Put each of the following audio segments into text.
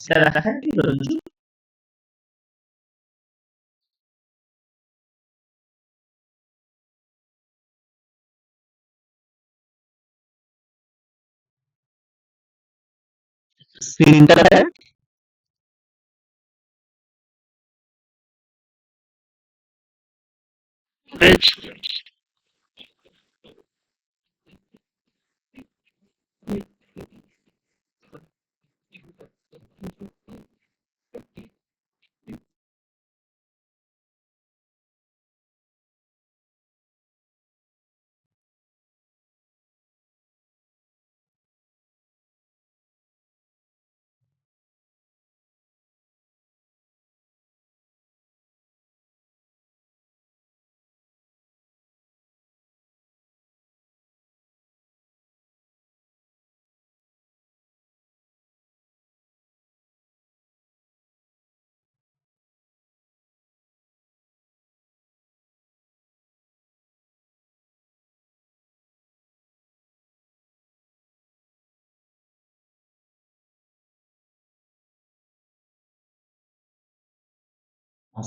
সেটা দেখায় কি রঞ্জু? স্ক্রিনটা দেখায়?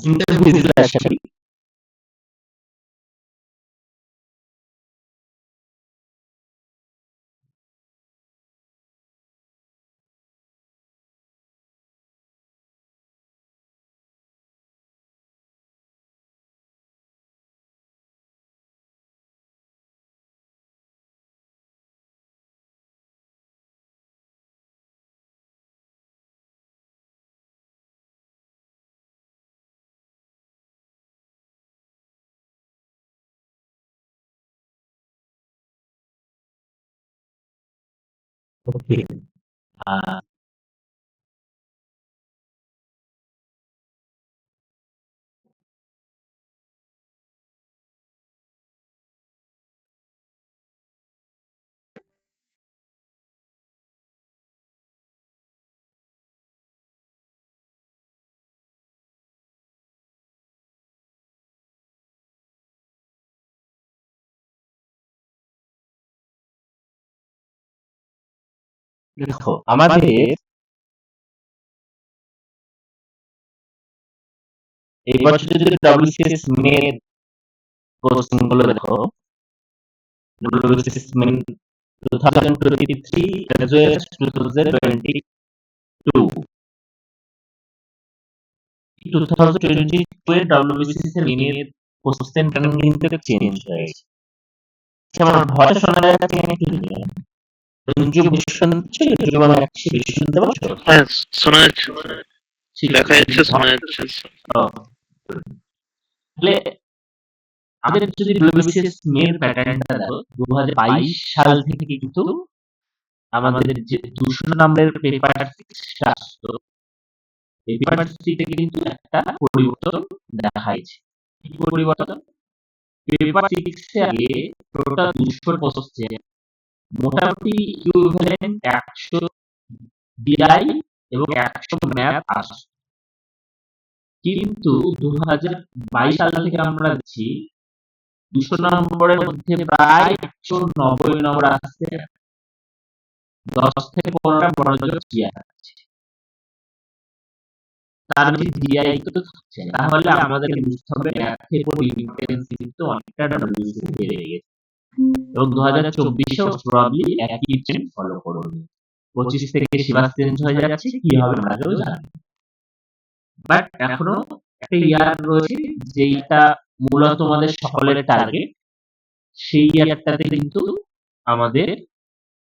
ইন্টারভিউ দিতে আসে নাকি? ওকে। আহ, দেখো আমাদের এই বছর যদি ডব্লিউসিএস মেয়ের পোস্টিং গুলো দেখো, WCS main 2023 as well as 2022, 2022 এর ডব্লিউবিসিএস এর মেয়ের পোস্টের প্যাটার্ন কিন্তু চেঞ্জ হয়েছে। আমার ভয় শোনা যাচ্ছে নাকি? রঞ্জু বেশি শুনছে, যদি আমার একটু বেশি শুনতে পারছো? হ্যাঁ, শোনা যাচ্ছে। ঠিক দেখা আছে। যাচ্ছে, শোনা যাচ্ছে। ও, তাহলে আমাদের যদি ডব্লিউবিসিএস মেয়ের প্যাটার্নটা দেখো, 2022 সাল থেকে কিন্তু আমাদের যে 200 নম্বরের পেপার 6টা আসতো, এই পেপার 6 থেকে কিন্তু একটা পরিবর্তন দেখা গেছে। কি পরিবর্তন? পেপার 6 এ আগে টোটাল 200 পোস্টে মোটামুটি ইকুইভ্যালেন্ট 100 ডিআই এবং 100 ম্যাথ আসতো। কিন্তু 2022 সাল থেকে আমরা দেখছি 200 নম্বরের মধ্যে প্রায় 190 নম্বর আসছে, 10 থেকে 15টা বড় জোর জিআই আছে। তার মানে জিআই তো থাকছে না। তাহলে আমাদের বুঝতে হবে ম্যাথের উপর ইম্পর্টেন্স কিন্তু অনেকটা ডব্লিউবিসিএস বেড়ে গেছে। এবং 2024-এও প্রবাবলি একই ট্রেন্ড ফলো করবে। 25 থেকে সিলেবাস চেঞ্জ হয়ে যাচ্ছে, কি হবে আমরা কেউ জানি না। বাট এখনো একটা ইয়ার রয়েছে যেইটা মূলত আমাদের সকলের টার্গেট। সেই ইয়ারটাতে কিন্তু আমাদের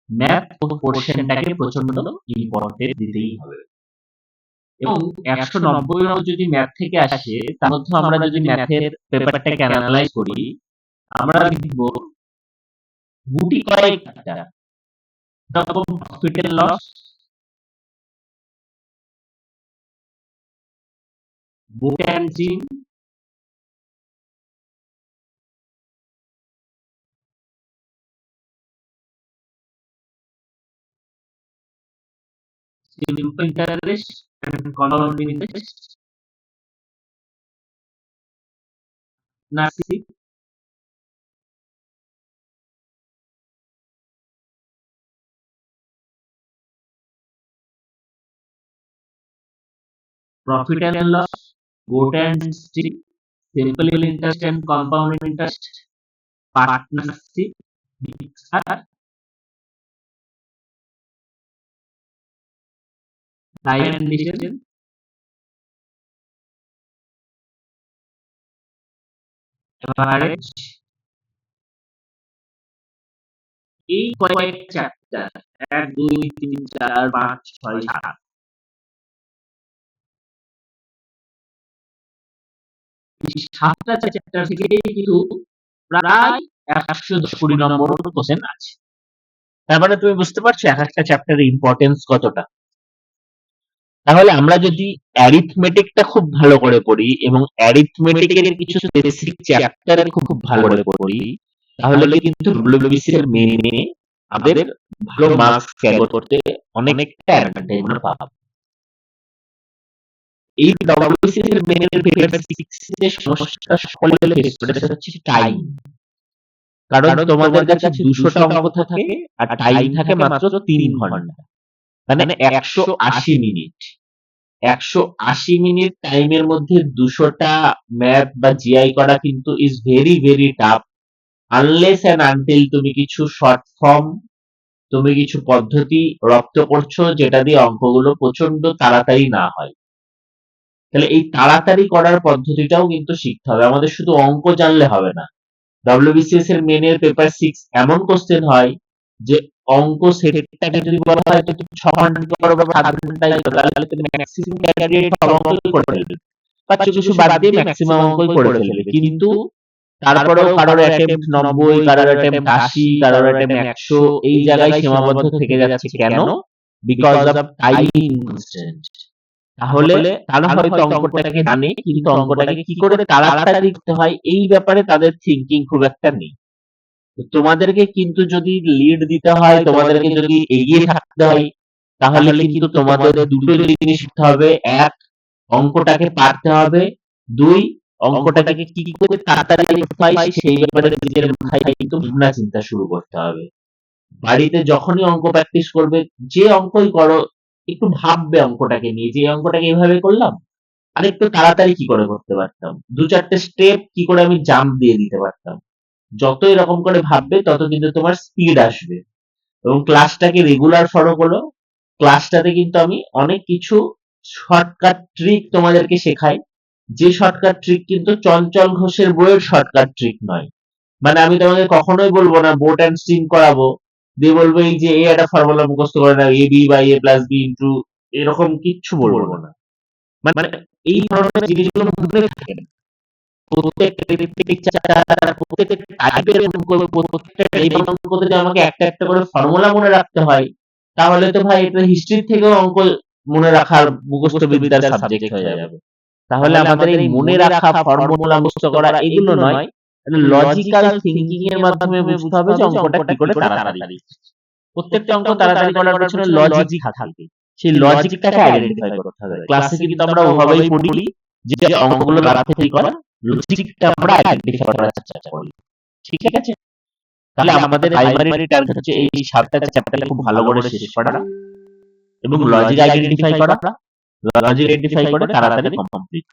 ম্যাথ পোর্শনটাকে প্রচন্ড ইম্পর্টেন্ট দিতেই হবে। এবং 190 নম্বর যদি ম্যাথ থেকে আসে, তার মধ্যে আমরা যদি ম্যাথের পেপারটাকে অ্যানালাইজ করি, আমরা দেখব গুটি কয়েকটা রকম প্রফিট এন্ড লস, বুক অ্যান্ড জিম, simple interest and compound interest, নার্সিসিক, প্রফিট অ্যান্ড লস, গোট অ্যান্ড স্ট্রিপ, simple interest and compound interest, partnership, mixture, time and distance, average. এই কয়েক চ্যাপ্টার 1 2 3 4 5 6 7 এই 7টা চ্যাপ্টার থেকে কিন্তু প্রায় 110-20 নম্বর কোশ্চেন আছে। তার মানে তুমি বুঝতে পারছো এক একটা চ্যাপ্টারের ইম্পর্টেন্স কতটা। তাহলে আমরা যদি অ্যারিথমেটিকটা খুব ভালো করে পড়ি এবং অ্যারিথমেটিকের কিছু বেসিক চ্যাপ্টার খুব ভালো করে পড়ি, তাহলে কিন্তু ডব্লিউবিসি এর মেইনে আমাদের ভালো মার্কস ক্যারি করতে অনেকটা অ্যাডভান্টেজ আমরা পাবো। এই ডব্লিউবিসি এর মেইনের পেপার 6 এর সমস্যা সকলে ফেস করে, সেটা হচ্ছে টাইম। কারণ তোমাদের কাছে 200টা অঙ্ক থাকে আর টাইম থাকে মাত্র 3 ঘন্টা, মানে 180 মিনিট। 180 মিনিট টাইমের মধ্যে 200টা ম্যাথ বা জিআই করা কিন্তু is very very tough, unless and until তুমি কিছু শর্ট ফর্ম, তুমি কিছু পদ্ধতি রপ্ত করছো যেটা দিয়ে অঙ্কগুলো প্রচন্ড তাড়াতাড়ি না হয়। তাহলে এই তাড়াতাড়ি করার পদ্ধতিটাও কিন্তু শিখতে হবে, আমাদের শুধু অঙ্ক জানলে হবে না। ডব্লিউবিসিএস এর মেনের পেপার 6 এমন কোশ্চেন হয় যে অঙ্ক সেটটাকে যদি বলা হয় তো 6 ঘন্টা করো বা 7 ঘন্টায় করো, তাহলে তুমি ম্যাক্সিমাম ক্যান্ডিডেট সব অঙ্কই করে ফেলবে, বা কিছু বাদ দিয়ে ম্যাক্সিমাম অঙ্কই করে ফেলবে। কিন্তু তারপরেও কারোর অ্যাটেম্প্ট 90, কারোর অ্যাটেম্প্ট 80, কারোর অ্যাটেম্প্ট 100, এই জায়গায় সীমাবদ্ধ থেকে যাচ্ছে কেন? Because of time constraint. তাহলে তারা হয়তো অঙ্কটাকে জানে কিন্তু অঙ্কটাকে কি করে তাড়াতাড়ি করতে হয় এই ব্যাপারে তাদের থিঙ্কিং খুব একটা নেই। তোমাদেরকে কিন্তু যদি লিড দিতে হয়, তোমাদেরকে যদি এগিয়ে থাকতে হয়, তাহলে কিন্তু তোমাদের দুটো জিনিস শিখতে হবে। এক, অঙ্কটাকে পারতে হবে। 2, অঙ্কটাকে কি করে তাড়াতাড়ি করতে হয় সেই ব্যাপারে নিজের মাথায় কিন্তু ভাবনা চিন্তা শুরু করতে হবে। বাড়িতে যখনই অঙ্ক প্র্যাকটিস করবে, যে অঙ্কই করো, একটু ভাববে অঙ্কটাকে নিয়ে, যে অঙ্কটাকে এইভাবে করলাম আর একটু তাড়াতাড়ি কি করে করতে পারতাম, 2-4টে স্টেপ কি করে আমি জাম্প দিয়ে দিতে পারতাম। যত এরকম করে ভাববে তত কিন্তু তোমার স্পিড আসবে। এবং ক্লাসটাকে রেগুলার ফলো করো। ক্লাসটাতে কিন্তু আমি অনেক কিছু শর্টকাট ট্রিক তোমাদেরকে শেখাই, যে শর্টকাট ট্রিক কিন্তু চঞ্চল ঘোষের বইয়ের শর্টকাট ট্রিক নয়। মানে আমি তোমাদের কখনোই বলবো না বোট অ্যান্ড স্ট্রিম করাবো, দিয়ে বলবো এই যে এই একটা ফর্মুলা মুখস্থ করে নাও, A B by A plus B into, এরকম কিচ্ছু বলবো না। মানে এই ধরনের জিনিসগুলো মনে থাকে না। আমাকে একটা একটা করে ফর্মুলা মনে রাখতে হয়, তাহলে তো ভাই এটা হিস্ট্রি থেকেও অঙ্ক মনে রাখার মুখস্থ বিদ্যার সাবজেক্ট হয়ে যাবে। তাহলে আমাদের এই মনে রাখা, ফর্মুলা মুখস্থ করা এগুলো নয়, লজিক্যাল থিঙ্কিং এর মাধ্যমে বুঝতে হবে যে অঙ্কটা কি করে তাড়াতাড়ি। প্রত্যেকটা অঙ্ক তাড়াতাড়ি করার পেছনে লজিক থাকে, সেই লজিকটাকে আইডেন্টিফাই করতে হবে। ক্লাসে কিন্তু আমরা ওভাবেই পড়ি যে অঙ্কগুলো তাড়াতাড়ি করা, লজিকটা আমরা আইডেন্টিফাই করার চেষ্টা করি। ঠিক আছে? তাহলে আমাদের প্রাইমারি টার্গেট হচ্ছে এই 7টা চ্যাপ্টার খুব ভালো করে শেষ করা এবং লজিক আইডেন্টিফাই করা, লজিক আইডেন্টিফাই করে তাড়াতাড়ি কমপ্লিট।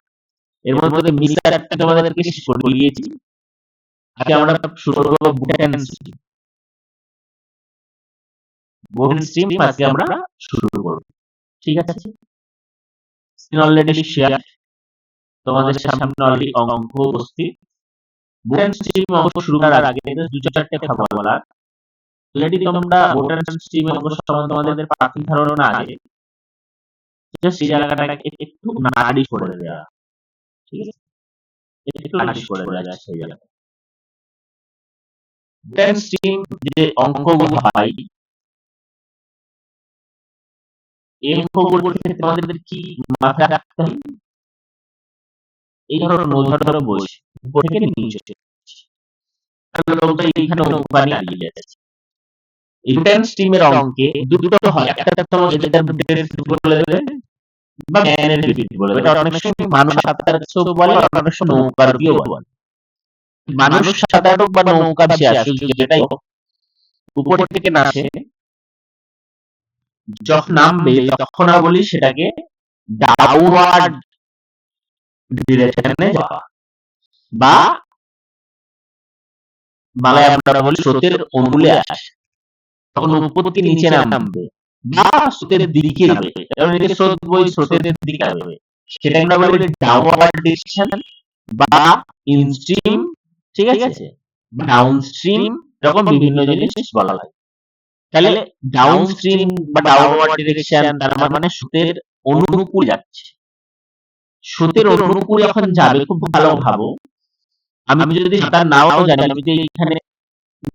এর মধ্যে মিক্সারটা তোমাদেরকে শেষ করে দিয়েছি। আজকে আমরা শুরু করব boat and stream. Boat and stream আজকে আমরা শুরু করব। ঠিক আছে? স্ক্রিন অলরেডি শেয়ার, তোমাদের সামনে অলরেডি অঙ্ক উপস্থিত। বুট অ্যান্ড স্ট্রিম অঙ্ক শুরু করার আগে 2-4টে কথা বলা। অলরেডি তোমরা বুট অ্যান্ড স্ট্রিম অঙ্ক সম্বন্ধে তোমাদের প্রাথমিক ধারণা আছে, জাস্ট এই জায়গাটাকে একটু নাড়ি করে দেওয়া। ঠিক আছে? একটু নাড়ি করে দেওয়া সেই জায়গাটা। বুট অ্যান্ড স্ট্রিম যে অঙ্কগুলো হয়, এই অঙ্কগুলোর ক্ষেত্রে তোমাদের কি মাথায় রাখতে হবে? এই ধরো বসে উপর থেকে নিচে এইখানে অনুপানি আলিয়ে যাচ্ছে। এই বুট অ্যান্ড স্ট্রিমের অঙ্কে দুটো হয়, একটা তোমাকে যেটা বুটের ফিট বলে দেবে বা ম্যানের ফিট বলে দেবে। এটা অনেক সময় মানুষ সাঁতারও বলে, অনেক সময় নৌকার দিয়েও বলে। মানুষ সাঁতারও বা নৌকা ভেসে আসুক, যেটাই উপর থেকে নামে, যখন নামবে তখন আমরা বলি সেটাকে ডাউনওয়ার্ড ডিরেকশনে যাওয়া, বা বাংলায় আমরা বলি স্রোতের অনুকূলে আসা, তখন উপর থেকে নিচে নামবে বা স্রোতের দিকে যাবে, কারণ এদিকে স্রোত বই স্রোতের দিকে যাবে, সেটা আমরা বলি ডাউনওয়ার্ড ডিরেকশন বা ইনস্ট্রিম, ঠিক আছে, বা ডাউনস্ট্রিম, এরকম বিভিন্ন জিনিস বলা হয়। তাহলে ডাউনস্ট্রিম বা ডাউনওয়ার্ড ডিরেকশন তার মানে স্রোতের অনুকূলে যাচ্ছে। স্রোতের অনুকূলে যখন যাবে, খুব ভালো ভাবো, আমি যদি সাঁতার নাও জানি, আমি যদি এখানে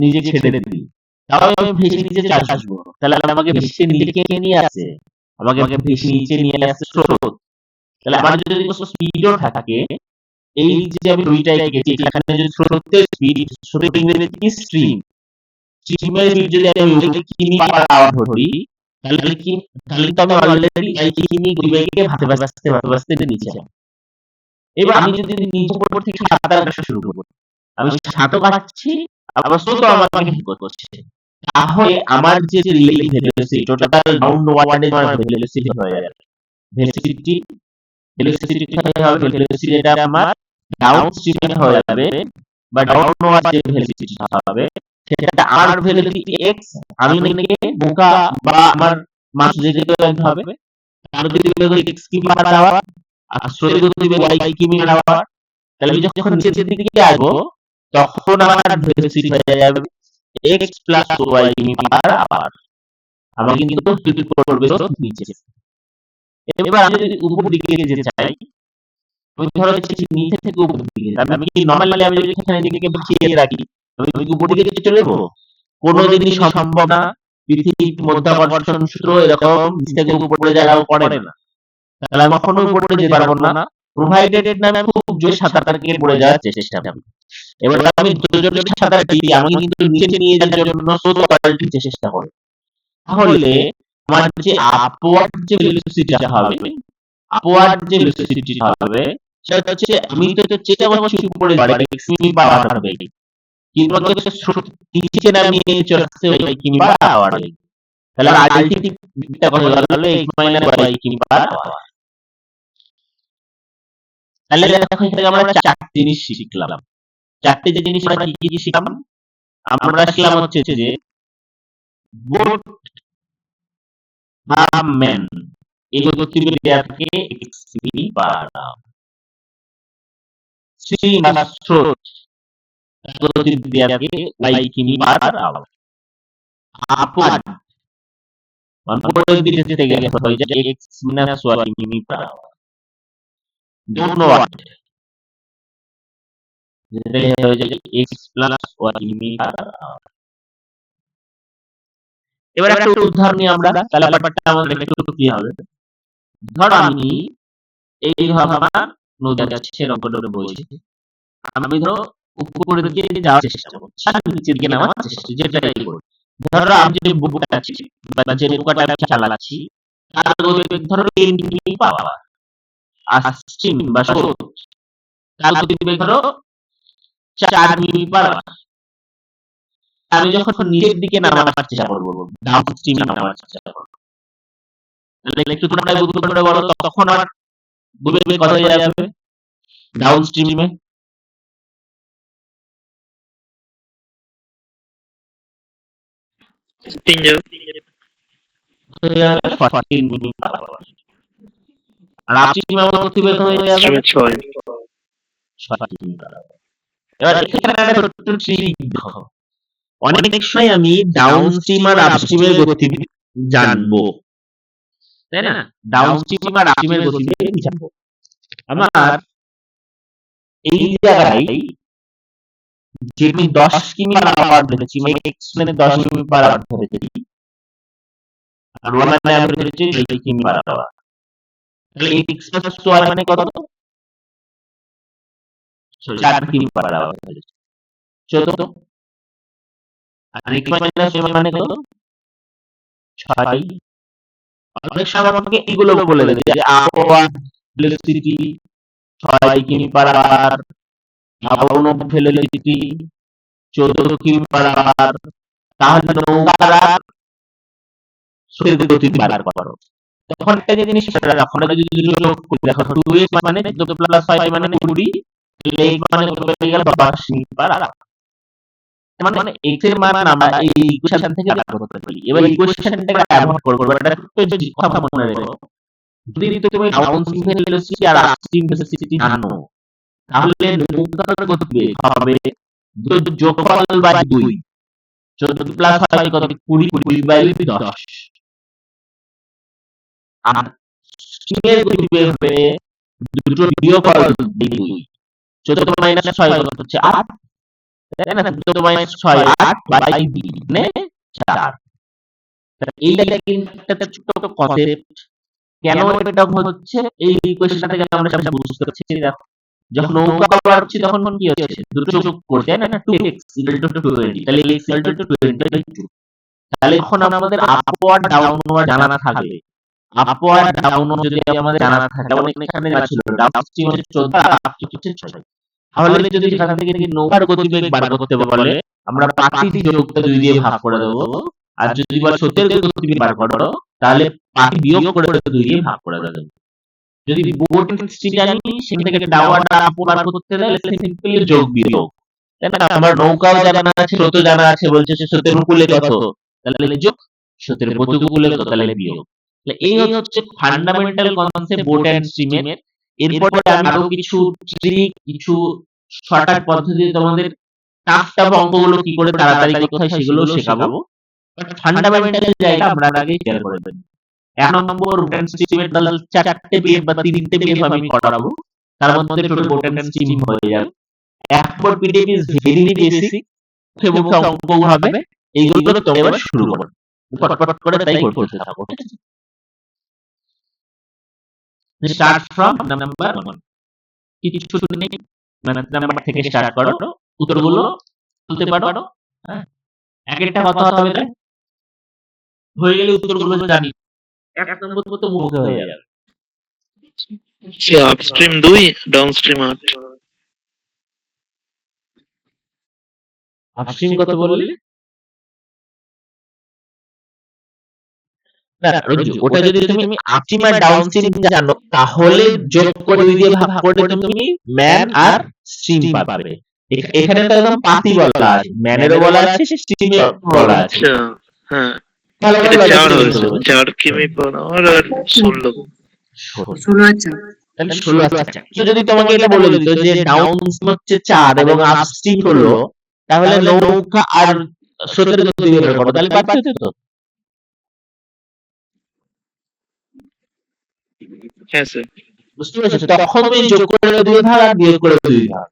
নিজে ছেড়ে দিই, তাহলে আমি ভেসে নিচে আসবো, তাহলে আমাকে ভেসে নিচে নিয়ে আসে, আমাকে ভেসে নিচে নিয়ে আসছে স্রোত। তাহলে আমার যদি স্পিডও থাকে, এই যে আমি দুইটাই গেছি, এখানে যদি স্রোতের স্পিড, স্রোতের ইংরেজি কি স্ট্রিম, স্ট্রিমের স্পিড যদি আমি 1 কিমি পার আওয়ার ধরি, তাহলে কি, তাহলে তো আমি অলরেডি 1 কিমি গতিবেগে ভাসতে নিচে যাব। এবার আমি যদি নিচে উপর থেকে সাঁতার কাটা শুরু করব, আমি সাঁতার কাটছি, আবার স্রোতও আমাকে হেল্প করছে, তাহলে আমার যে রিলেটিভ ভেলোসিটি, টোটাল ডাউন ওয়ার্ডে আমার ভেলোসিটি হয়ে যাবে, ভেলোসিটি ভেলোসিটিটা আমার ডাউন স্ট্রিমে হয়ে যাবে, বা ডাউন ওয়ার্ড যে ভেলোসিটিটা হবে, সেটা আমার ভেলোসিটি এক্স, আমি এটাকে বোকা বা আমার মাস যেটা হবে, তার গতিবেগ এক্স কিমি পার আওয়ার, আর স্রোতের গতিবেগ ওয়াই কিমি পার আওয়ার। তাহলে আমি যখন নিচের দিকে আসবো, তখন আমার ভেলোসিটি হয়ে যাবে এক্স প্লাস ওয়াই কিমি পার আওয়ার, আমার কিন্তু হেল্প করবে স্রোত নিচে। এবার আমি যদি উপর দিকে যেতে চাই, আমি ধরো নিচে থেকে উপর দিকে, আমি কি নরমালি আমি যদি এখানে দিকে বসিয়ে রাখি, আমি উপর দিকে চলে যাবো? কোনো জিনিস সম্ভব না, পৃথিবীর মাধ্যাকর্ষণ সূত্র এরকম নিচ থেকে উপরে যাওয়া পড়ে না, তাহলে আমি কখনো উপরে যেতে পারবো না, প্রোভাইডেড না আমি খুব জোরে সাঁতার কেটে পড়ে যাওয়ার চেষ্টা করি। এবার আমি জোরে সাঁতার কাটি, আমি কিন্তু নিচে নিয়ে যাওয়ার জন্য স্রোত পাল্টে চেষ্টা করি, তাহলে আমার যে আপওয়ার্ড যে ভেলোসিটিটা হবে, আপওয়ার্ড যে ভেলোসিটিটা হবে, সেটা হচ্ছে আমি তো চেষ্টা করছি উপরে যাওয়ার x কিমি পার আওয়ার বেগে, কিন্তু আমাকে স্রোত নিচে নামিয়ে চলে আসছে y কিমি পার আওয়ার বেগে, তাহলে আলটিমেট দিকটা কত হলো x মাইনাস y কিমি পার আওয়ার। তাহলে দেখো এখানে আমরা চারটি জিনিস শিখলাম। চারটি যে জিনিস আমরা কি কি শিখলাম? আমরা শিখলাম হচ্ছে যে বোট বা ম্যান এই গতিবেগ দেয়া থাকে x কিমি পার আওয়ার, স্ট্রিম বা স্রোত গতিবেগ দেয়া থাকে y কিমি পার আওয়ার, আপওয়ার্ড উপরের দিকে যেতে গেলে হয়ে যায় x মাইনাস y কিমি পার আওয়ার, ডাউনওয়ার্ড যেতে হয়ে যায় x প্লাস y কিমি পার আওয়ার। এবার একটা উদাহরণ নিয়ে আমরা, তাহলে ব্যাপারটা আমাদের একটু ক্লিয়ার হবে। ধরো আমি এইভাবে আমার নদী যাচ্ছে, রংপুরে বইছে, আমি ধরো উপরের দিকে যাওয়ার চেষ্টা করছি, আর নিচের দিকে নামার চেষ্টা করছি, যেটাই করি। ধরো আমি যে বুকটা আছি বা যে নৌকাটা আমি চালাচ্ছি, তার গতিবেগ ধরো 10 কিমি পার আওয়ার, আর স্ট্রিম বা স্রোত তার গতিবেগ ধরো 4 কিমি পার আওয়ার। আমি যখন নিচের দিকে নামার চেষ্টা করবো, ডাউন স্ট্রিমে নামার চেষ্টা করবো, তাহলে একটু তোমরা বুদ্ধি করে বলো, তখন আমার গতিবেগ কত হয়ে যাবে ডাউন স্ট্রিমে? আর আপস্ট্রিমে আমার গতিবেগ হয়ে যাবে 6 কিমি পার আওয়ার। এবার এখানে একটা ছোট্ট ট্রিক দেখো, অনেক সময় আমি ডাউন স্ট্রিম আর আপস্ট্রিমের গতিবেগ জানবো, তাই না? ডাউন স্ট্রিম আর আপস্ট্রিমের গতিবেগ জানবো। আমার এই জায়গায় যে আমি 10 কিমি পার আওয়ার ধরেছি, আমি x মানে 10 কিমি পার আওয়ার ধরেছি, আর y মানে আমি ধরেছি 2 কিমি পার আওয়ার, তাহলে x প্লাস y মানে কত? 4 কিমি পার আওয়ার ধরেছি, 14, আর x মাইনাস y মানে কত? 6। অনেক সময় আমাকে এগুলো বলে দেবে যে আপওয়ার্ড ভেলোসিটি 6 কিমি পার আওয়ার, ডাউনওয়ার্ড ভেলোসিটি 14 কিমি পার আওয়ার, তাহলে নৌকার স্রোতের গতি বার করো। তখন একটা জিনিস সেটা রাখো, আমরা যদি দুটো যোগ করি, দেখো 2x মানে 14 প্লাস 5 মানে 20, তাহলে x মানে কত হয়ে গেল 10 মিনিট পার আওয়ার। মানে x এর মান আমরা এই ইকুয়েশন থেকে বার করতে পারি। এবার ইকুয়েশনটাকে অ্যাভয়েড করব, এটা একটু কথা মনে রেখো। যদি তুমি ডাউন স্ট্রিম ভেলোসিটি আর আপ স্ট্রিম ভেলোসিটি জানো, তাহলে নৌকার গতিবেগ হবে দুটো যোগফল বাই 2। 14 প্লাস 5 কত 20, 20 বাই 10। আর স্ট্রিমের গতিবেগ হবে দুটো বিয়োগফল বাই 2। 14 মাইনাস 6 কত হচ্ছে 8, তাই না? 14 মাইনাস 6 8 বাই 2 মানে 4। এইটা কিন্তু একটা ছোট কনসেপ্ট। কেন এটা হচ্ছে এই ইকুয়েশনটা থেকে আমরা সেটা বুঝতে পারছি। দেখো, যখন নৌকা বাড়ছে তখন কি হচ্ছে, দুটো যোগ করতে তাই না, 2x = 20, তাহলে x = 20/2। তাহলে এখন আমাদের আপওয়ার্ড ডাউনওয়ার্ড জানা থাকবে, আপওয়ার্ড ডাউনওয়ার্ড যদি আমাদের জানা থাকে, যেমন এখানে যা ছিল ডাউনস্ট্রিম হচ্ছে 14 আর আপস্ট্রিম হচ্ছে 6, তাহলে যদি এখান থেকে নৌকার গতিবেগ বার করতে বলে, আমরা পাটির যোগটা 2 দিয়ে ভাগ করে দেব। আর যদি বলে স্রোতের গতিবেগ বার করো, তাহলে পাটি বিয়োগ করে 2 দিয়ে ভাগ করে দেব। যদি বোট স্ট্রিম জানি, সেখান থেকে ডাউনওয়ার্ড আর আপওয়ার্ড বার করতে তাহলে সিম্পলি যোগ বিয়োগ, তাই না? আমার নৌকাও জানা আছে, স্রোতও জানা আছে, বলছে স্রোতের উপকূলে কত, তাহলে যোগ, স্রোতের প্রতিকূলে কত, তাহলে বিয়োগ। এই হচ্ছে ফান্ডামেন্টাল কনসেপ্ট বোট এন্ড স্ট্রিমের। এরপরে আমি আরো কিছু ট্রিক, কিছু শর্টকাট পদ্ধতি তোমাদের টাফ টাফ অঙ্কগুলো কি করে তাড়াতাড়ি করতে হয় সেগুলো শেখাবো। বাট ফান্ডামেন্টাল জায়গা আমরা আগে ক্লিয়ার করে দেব। 1 নম্বর বোট এন্ড স্ট্রিমের 4টে পিএফ বা 3টে পিএফ আমি করাবো, তার মধ্যে টোটাল বোট এন্ড স্ট্রিম হয়ে যাবে। 1 নম্বর পিডিএফ ইজ ভেরি বেসিক, মুখে অঙ্ক হবে, এইগুলো তোমরা এবার শুরু করো, পটপট করে তাই করতে থাকো। স্টার্ট ফ্রম নাম্বার 1, কিছু নেই, নাম্বার থেকে স্টার্ট করো, উত্তরগুলো বলতে পারো। হ্যাঁ, এক একটা কথা হবে, তাই হয়ে গেলে উত্তরগুলো জানি, 1 নম্বর তো মুখে হয়ে যাবে। Upstream 2, downstream 8। আপস্ট্রিম কত বললি? না রঞ্জু, ওটা যদি তুমি আপস্ট্রিম আর ডাউনস্ট্রিম জানো, তাহলে যোগ করে 2 দিয়ে ভাগ করে তুমি ম্যান আর স্ট্রিম পাবে। এখানে তো একদম পাতি বলা আছে, ম্যানেরও বলা আছে, স্ট্রিমের বলা আছে। আচ্ছা, হ্যাঁ, তাহলে এটা 4 হয়েছে, 4 কিমি পার আওয়ার আর 16। 16 তাহলে 16। আচ্ছা, তো যদি তোমাকে এটা বলে দিত যে ডাউনস্ট্রিম হচ্ছে 4 এবং আপস্ট্রিম হলো, তাহলে নৌকা আর স্রোতের গতিবেগ বের করো, তাহলে পারছো তো? হ্যাঁ স্যার। বুঝতে পেরেছো? তখন তুমি যোগ করে 2 ভাগ আর বিয়োগ করে 2 ভাগ,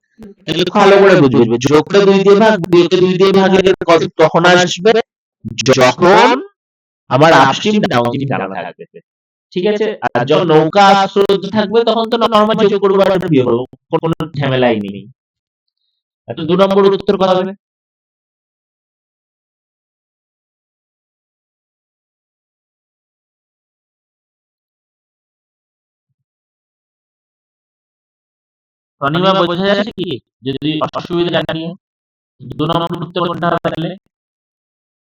তাহলে ভালো করে বুঝবে। যোগ করে 2 দিয়ে ভাগ, বিয়োগ করে 2 দিয়ে ভাগের কত তখন আসবে যখন আমার আপস্ট্রিম ডাউনস্ট্রিম জানা থাকবে। ঠিক আছে? আর যখন নৌকা স্রোত থাকবে তখন তো নরমাল যোগ করবো আর বিয়োগ করবো, কোনো ঝামেলাই নেই। তো 2 নম্বর উত্তর কত হবে? অনিমা বোঝা যাচ্ছে কি? যদি অসুবিধা জানিও। 2 নম্বর উত্তর কোনটা হবে তাহলে?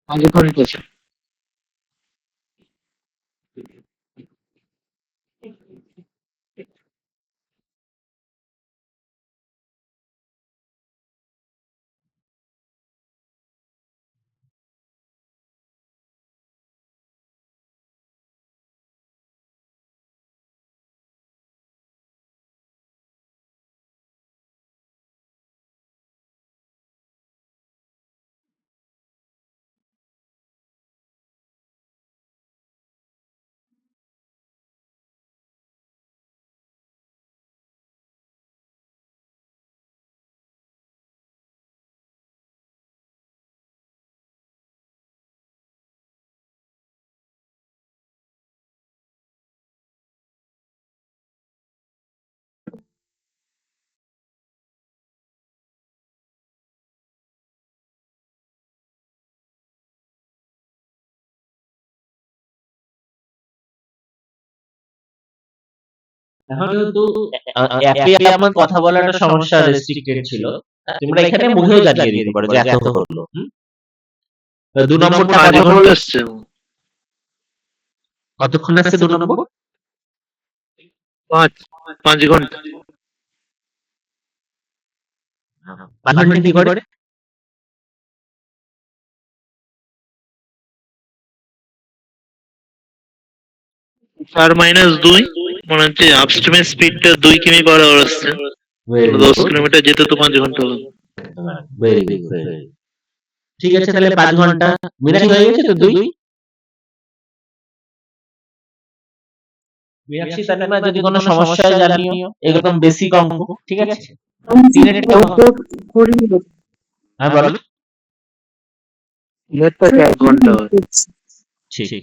আগে কোনটা আছে? এখন কিন্তু অ্যাপে আমার কথা বলাটা সমস্যা, রেস্ট্রিক্টেড ছিল। তোমরা এখানে মুখেও জানিয়ে দিতে পারো যে এত হলো। 2 নম্বরটা আগে কত কোনটা হলো? আসছে? কতক্ষণ আসছে 2 নম্বর? 5 ঘন্টা। 5 ঘন্টা কি করে? চার মাইনাস 2, মনে হচ্ছে আপস্ট্রিমের স্পিডটা 2 কিমি/আওয়ার আসছে। ভেরি 10 কিলোমিটার যেতে তো 5 ঘন্টা হবে। ভেরি গুড, ঠিক আছে, তাহলে 5 ঘন্টা। মীনাক্ষী হয়ে গেছে তো 2? মীনাক্ষী, তানিমা, যদি কোনো সমস্যা হয় জানিও, এরকম বেসিক অঙ্ক, ঠিক আছে? তিনেরটা করিনি। হ্যাঁ বলো। সিলেটটা 4 ঘন্টা হবে। ঠিক।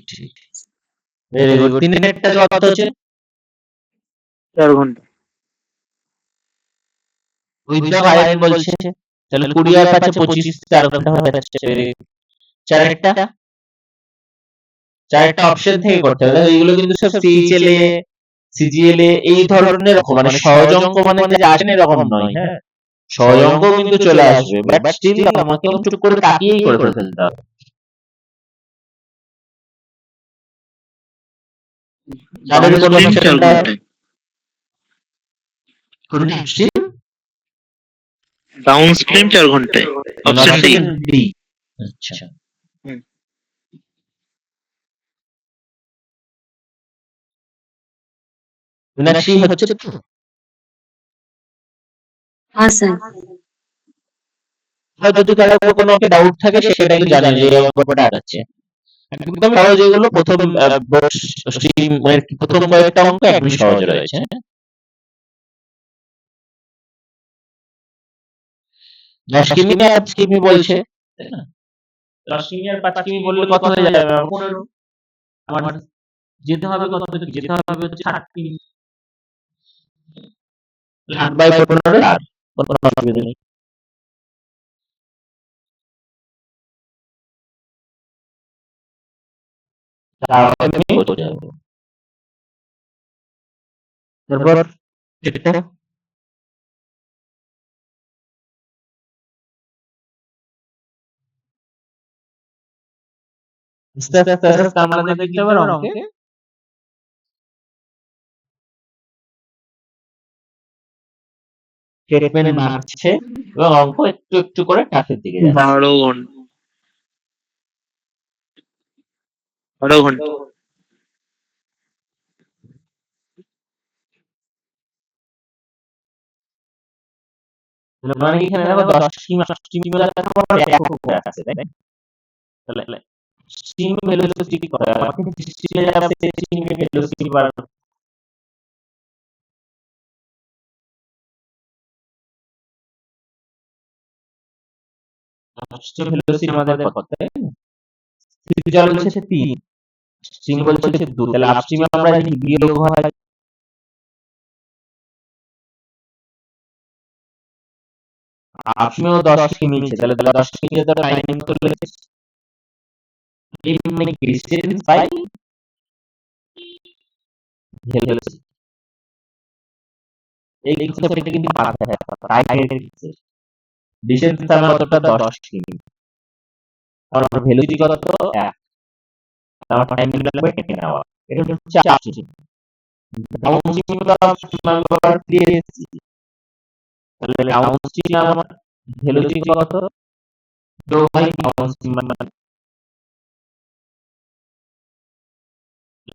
Very good. তিনেরটা কত হচ্ছে? 4 ঘন্টা। উইথ দ্য ভাইরেল বলছে, তাহলে 20 আর 5 25, 4 ঘন্টা হয়ে যাচ্ছে। চারেরটা চারেরটা অপশন থেকে করতে হবে। এইগুলো কিন্তু সব সিএইচএলএ, সিজিএলএ এই ধরনের অঙ্ক, মানে সহজ অঙ্ক, মানে যে আসে না এরকম নয়। হ্যাঁ, সহজ অঙ্ক কিন্তু চলে আসবে, বাট স্টিল আমাকে চুপ করে তাকিয়েই করে ফেলতে হবে। তাহলে কোন ডাউনস্ট্রিম 4 অপশনটা? ঘন্টায়। কোনটা আপস্ট্রিম? ডাউনস্ট্রিম 4 ঘন্টায়। Option D. ডি। আচ্ছা, মীনাক্ষী হচ্ছে তো? হ্যাঁ স্যার। আর যদি কারো কোনো ডাউট থাকে সেটা কিন্তু জানেন যে এই অঙ্কটা আছে। একদম সহজ, এগুলো প্রথম স্ট্রিম, মানে প্রথম কয়েকটা অঙ্ক একদম সহজ রয়েছে। দশকিমি আর 5 কিমি বলছে, তাই না? 10 কিমি আর 5 কিমি বললে কত হয়ে যাবে? 15। আমার যেতে হবে কত? যেতে হবে হচ্ছে 8 কিমি। 8/15 আর কোনো অসুবিধা নেই। তারপর আমি বলতে যাবো। তারপর এটা আস্তে আমরা দেখতে হবে অঙ্কে। স্টেটমেন্ট বাড়ছে এবং অঙ্ক একটু একটু করে কাছের দিকে যাচ্ছে। 12 ঘন্টা। 12 ঘন্টা। মানে এখানে দেখো 10 কিমি 8 কিমি বলে একক করে আছে, তাই না? তাহলে স্ট্রিম ভেলোসিটি কত? আমাকে স্ট্রিমে যাবে, স্ট্রিমে ভেলোসিটি বাড়বে। স্ট্রিম ভেলোসিটি আমাদের কত, তাই না? সিরিয়াল বলছে 3, স্ট্রিম বলছে 2, তাহলে আপস্ট্রিমে আমরা যদি বিয়োগ হয়, আপস্ট্রিমেও 10 কিমি নিচ্ছে, তাহলে 10 কিমি তো টাইম কত লেগেছে? এই মানে ডিসটেন্স বাই ভেলোসিটি। এই কনসেপ্টটা কিন্তু মাথায় রাখতে হবে। টাইমের ক্ষেত্রে ডিসটেন্স আমার কতটা? 10 কিমি। আর ভেলোসিটি কত? 1। আমার টাইম লাগবে 10 আওয়ার। এটা হচ্ছে আপস্ট্রিম। ডাউনস্ট্রিম তো আমরা ক্লিয়ার এসেছি, তাহলে ডাউনস্ট্রিম আমার ভেলোসিটি কত? তো ভাই ডাউনস্ট্রিম মানে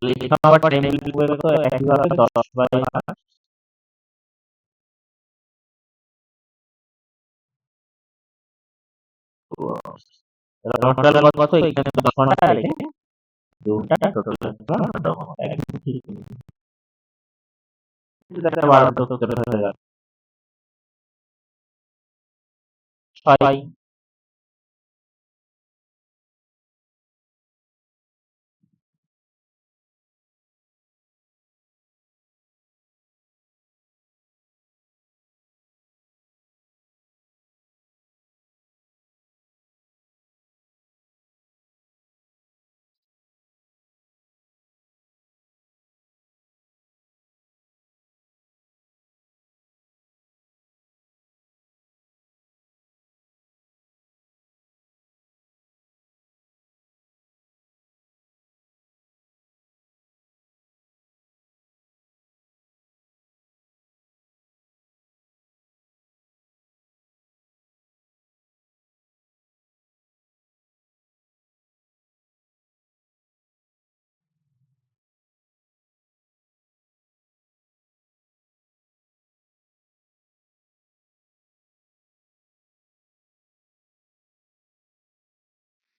লেখা আবার টাইম লিখবে তো একইভাবে 10/8। টোটাল কত? এখানে 10 ঘন্টা আর এখানে 2 ঘন্টা, টোটাল 12 ঘন্টা। একদম ঠিক। এটা 12 হয়ে গেল। 6।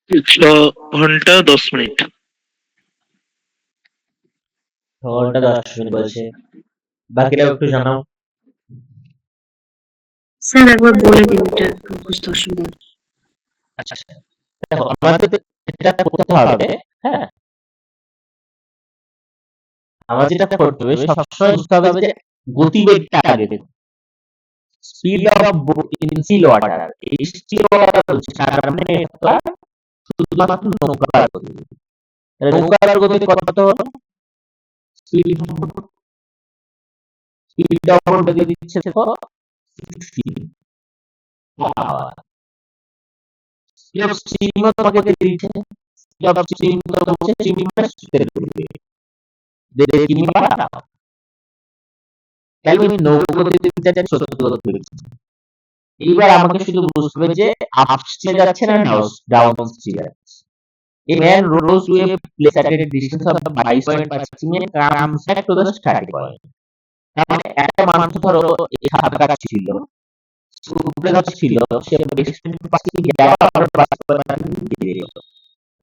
6 ঘন্টা 10 মিনিট। 6 ঘন্টা 10 মিনিট বলছে। বাকিটাও একটু জানাও। স্যার একবার বলে দিন, এটা একটু বুঝতে অসুবিধা হচ্ছে। আচ্ছা, দেখো আমাদের এটা করতে হবে, হ্যাঁ? আমার যেটা করতে হবে সবসময় বুঝতে হবে যে গতিবেগটা আগে দেখো। Speed of in seal water. এই সিল ওয়াটার হচ্ছে তার মানে এটা শুধুমাত্র নৌকার গতি। তাহলে নৌকার গতি কত হলো? স্পিড স্পিড অফ বেগে দিচ্ছে তো 60 আওয়ার। স্পিড অফ স্টিম তোমাকে দিচ্ছে। স্পিড অফ স্টিম তো হচ্ছে স্টিম মানে স্পিডের গতি। দেড় কিমি পার আওয়ার। তাহলে আমি নৌকা গতিতে যাচ্ছি 70 গতিতে। এইবার আমাকে শুধু বুঝতে হবে যে আপস্ট্রিমে যাচ্ছে না ডাউন স্ট্রিমে যাচ্ছে। A man rows to a place at a distance of 22.5 minute comes back to the starting point. তার মানে একটা মানুষ ধরো এই সাঁতার কাটছিল, উপরে যাচ্ছিল, সে বেশ পাখি গেল আবার বেরিয়ে গেল।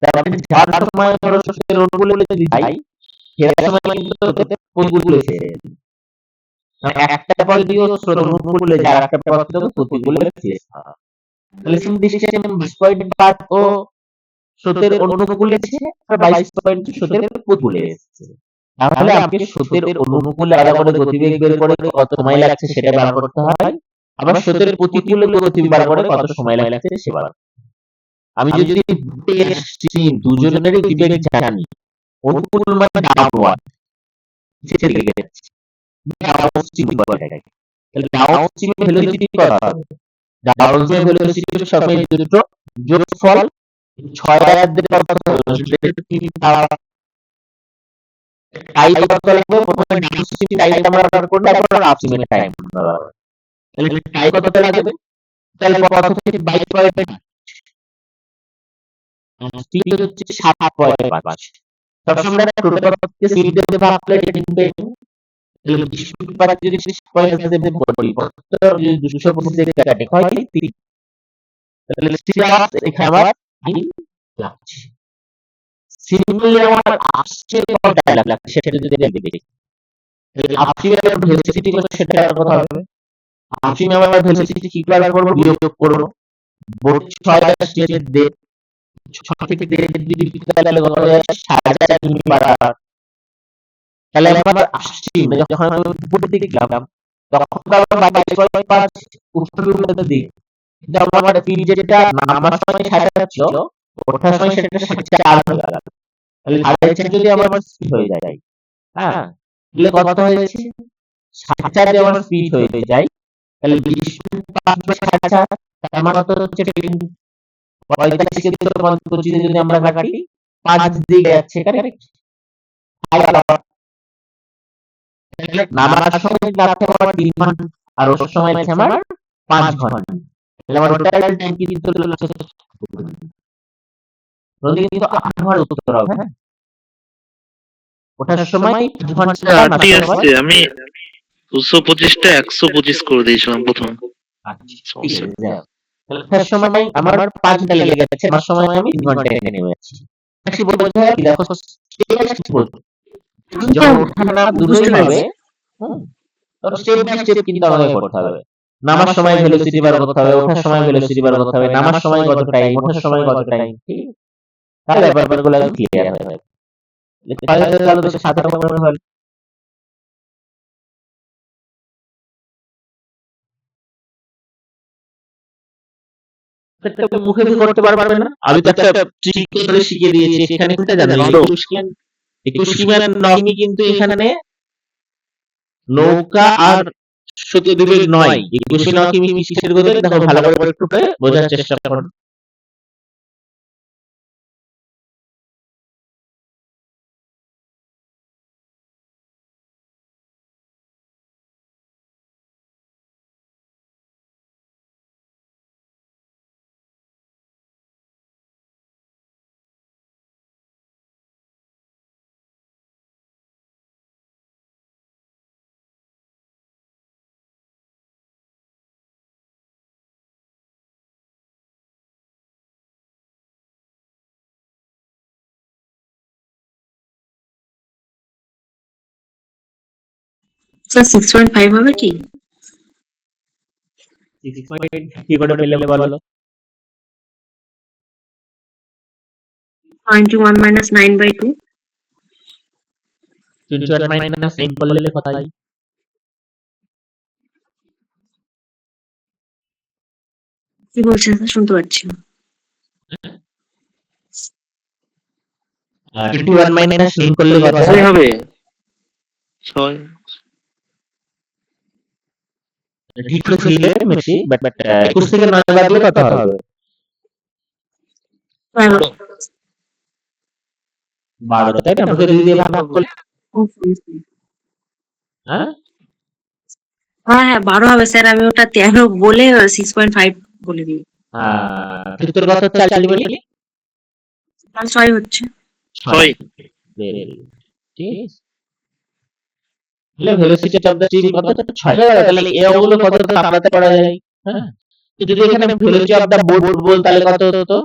তার মানে যাওয়ার সময় ধরো স্রোতের অনুকূলে যদি যাই, ফেরার সময় কিন্তু ওদের প্রতিকূলে ছেড়ে দিই। মানে একটা পথ দিয়েও স্রোত অনুকূলে যায়, আর একটা পথ দিয়েও প্রতিকূলে ছেড়ে দেওয়া। তাহলে সেম ডিস্টেন্স 22.5 ও স্রোতের অনুকূলে এসেছে, আর 22 স্রোতের প্রতিকূলে এসেছে। তাহলে আমাকে স্রোতের অনুকূলে আলাদা করে গতিবেগ বের করে কত সময় লাগছে সেটা বার করতে হয়, আবার স্রোতের প্রতিকূলে গতিবেগ বার করে কত সময় লাগছে সে বার। আমি যদি দুজনেরই গতিবেগ জানি, অনুকূল মানে ডাউনওয়ার্ড, নিচের দিকে যাচ্ছে, ডাউনস্ট্রিম বলে এটাকে। তাহলে ডাউনস্ট্রিমের ভেলোসিটি কত হবে? ডাউনস্ট্রিমের ভেলোসিটি সবসময় দুটো যোগফল 6 আর 2 কত হবে? টাইম কত লাগবে? প্রথমে ডাউনস্ট্রিম টাইমটা আমরা বার করব, তারপর আপস্ট্রিমের টাইম বার করব। তাহলে টাইম কত লাগবে? তাহলে কত থেকে 22.5, স্পিড হচ্ছে 7.5। সবসময় আমরা টোটাল কে স্পিড দিয়ে ভাগলে এটা কিন্তু তাহলে স্পিড পার যদি 6.5 দিয়ে করি, কত যদি 225 দিয়ে কাটে হয় কি 30। তাহলে স্পিড এখানে আমার 3 লাগছে। সিমিলারলি আমার আপস্ট্রিমে কত টাইম লাগছে সেটা যদি দেখি, তাহলে আপস্ট্রিমে ভেলোসিটি কত সেটা কত হবে? আপস্ট্রিমে আমার ভেলোসিটি কি বার করব? বিয়োগ করব। বোট 6 স্টেজের দেড়, 6 থেকে দেড় যদি তাহলে কত হয়? 7000 কিমি পার আওয়ার। তাহলে আমার আপস্ট্রিম যখন আমি উপরের দিকে গেলাম, তখন তো আমার 22.5 উপরের দিক, কিন্তু আমার স্পিড যেটা নামার সময় 60 ছিল, ওঠার সময় সেটা 4 হয়ে গেল। তাহলে 4.5 যদি আমার স্পিড হয়ে যায়, হ্যাঁ, তাহলে কত হয়েছে? 60 যদি আমার স্পিড হয়ে যায়, তাহলে 20.5/60, তার মানে কত হচ্ছে? 45 কে 25 যদি আমরা কাটি, 5 দিকে যাচ্ছে, কারেক্ট? তাহলে নামার সময় লাগছে আমার 3 ঘন্টা, আর ওঠার সময় লাগছে আমার 5 ঘন্টা। তাহলে আমার টোটাল টাইম কিন্তু লাগছে 7 ঘন্টা। নদী কিন্তু 8 ঘন্টা উত্তর হবে, হ্যাঁ? ওঠার সময় 5 ঘন্টা, আটটি নামার সময় আসছে। আমি 225টা 125 করে দিয়েছিলাম প্রথমে। আচ্ছা, ঠিক আছে, যাও। তাহলে ওঠার সময় আমার 5 ঘন্টা লেগে যাচ্ছে, নামার সময় আমি 3 ঘন্টায় নেমে যাচ্ছি। কি বলতে হয়? দেখো স্টেপ বাই স্টেপ বলতে, যখন ওঠা নামা দুটোই বুঝতে হবে, পেরেছি। হুম, তখন স্টেপ বাই স্টেপ কিন্তু আমাদের করতে হবে। নামার সময় ভেলোসিটি বার করতে হবে, ওঠার সময় ভেলোসিটি বার করতে হবে, নামার সময় কত টাইম, ওঠার সময় কত টাইম, ঠিক? তাহলে ব্যাপারগুলো ক্লিয়ার হয়ে যাবে। তাহলে তো 7 রকমের হল। এটা মুখে কি করতে পারবে না? আমি তো একটা ট্রিক করে শিখিয়ে দিয়েছি, এখানে কিন্তু জানো 21 কিমি আর 9 কিমি কিন্তু এখানে নৌকা আর সত্যদ্বীপের নয়, 21 কিমি কিসের গতি দেখো ভালো করে একটু বোঝার চেষ্টা করো। স্যার 6.5 হবে কি? 6.5 কি করে পেলে বলো? 21 minus 9/2. 21 মাইনাস 9 করলে কত হয়? কি বলছেন স্যার? শুনতে পাচ্ছি না। 21 মাইনাস 9 করলে কত ছয় হয়? হবে। 6 ঠিক তো ছিলে মেসি, বাট 21 থেকে 9 বাদলে কত হবে? 12. 12, তাই না? আমাকে 2 দিয়ে ভাগ করলে, হ্যাঁ? হ্যাঁ 12 হবে স্যার, আমি ওটা 13 বলে 6.5 বলে দিই। কিন্তু তোর কথা হচ্ছে আলটিমেটলি তাহলে 6 হচ্ছে। 6 ভেরি গুড। ঠিক আছে, তাহলে ভেলোসিটি অফ দ্য স্ট্রিম কত? 6। তাহলে এই অঙ্কগুলো কত সামলাতে পারা যায়? হ্যাঁ, তো যদি এখানে ভেলোসিটি অফ দ্য বোট বল তাহলে কত হতো?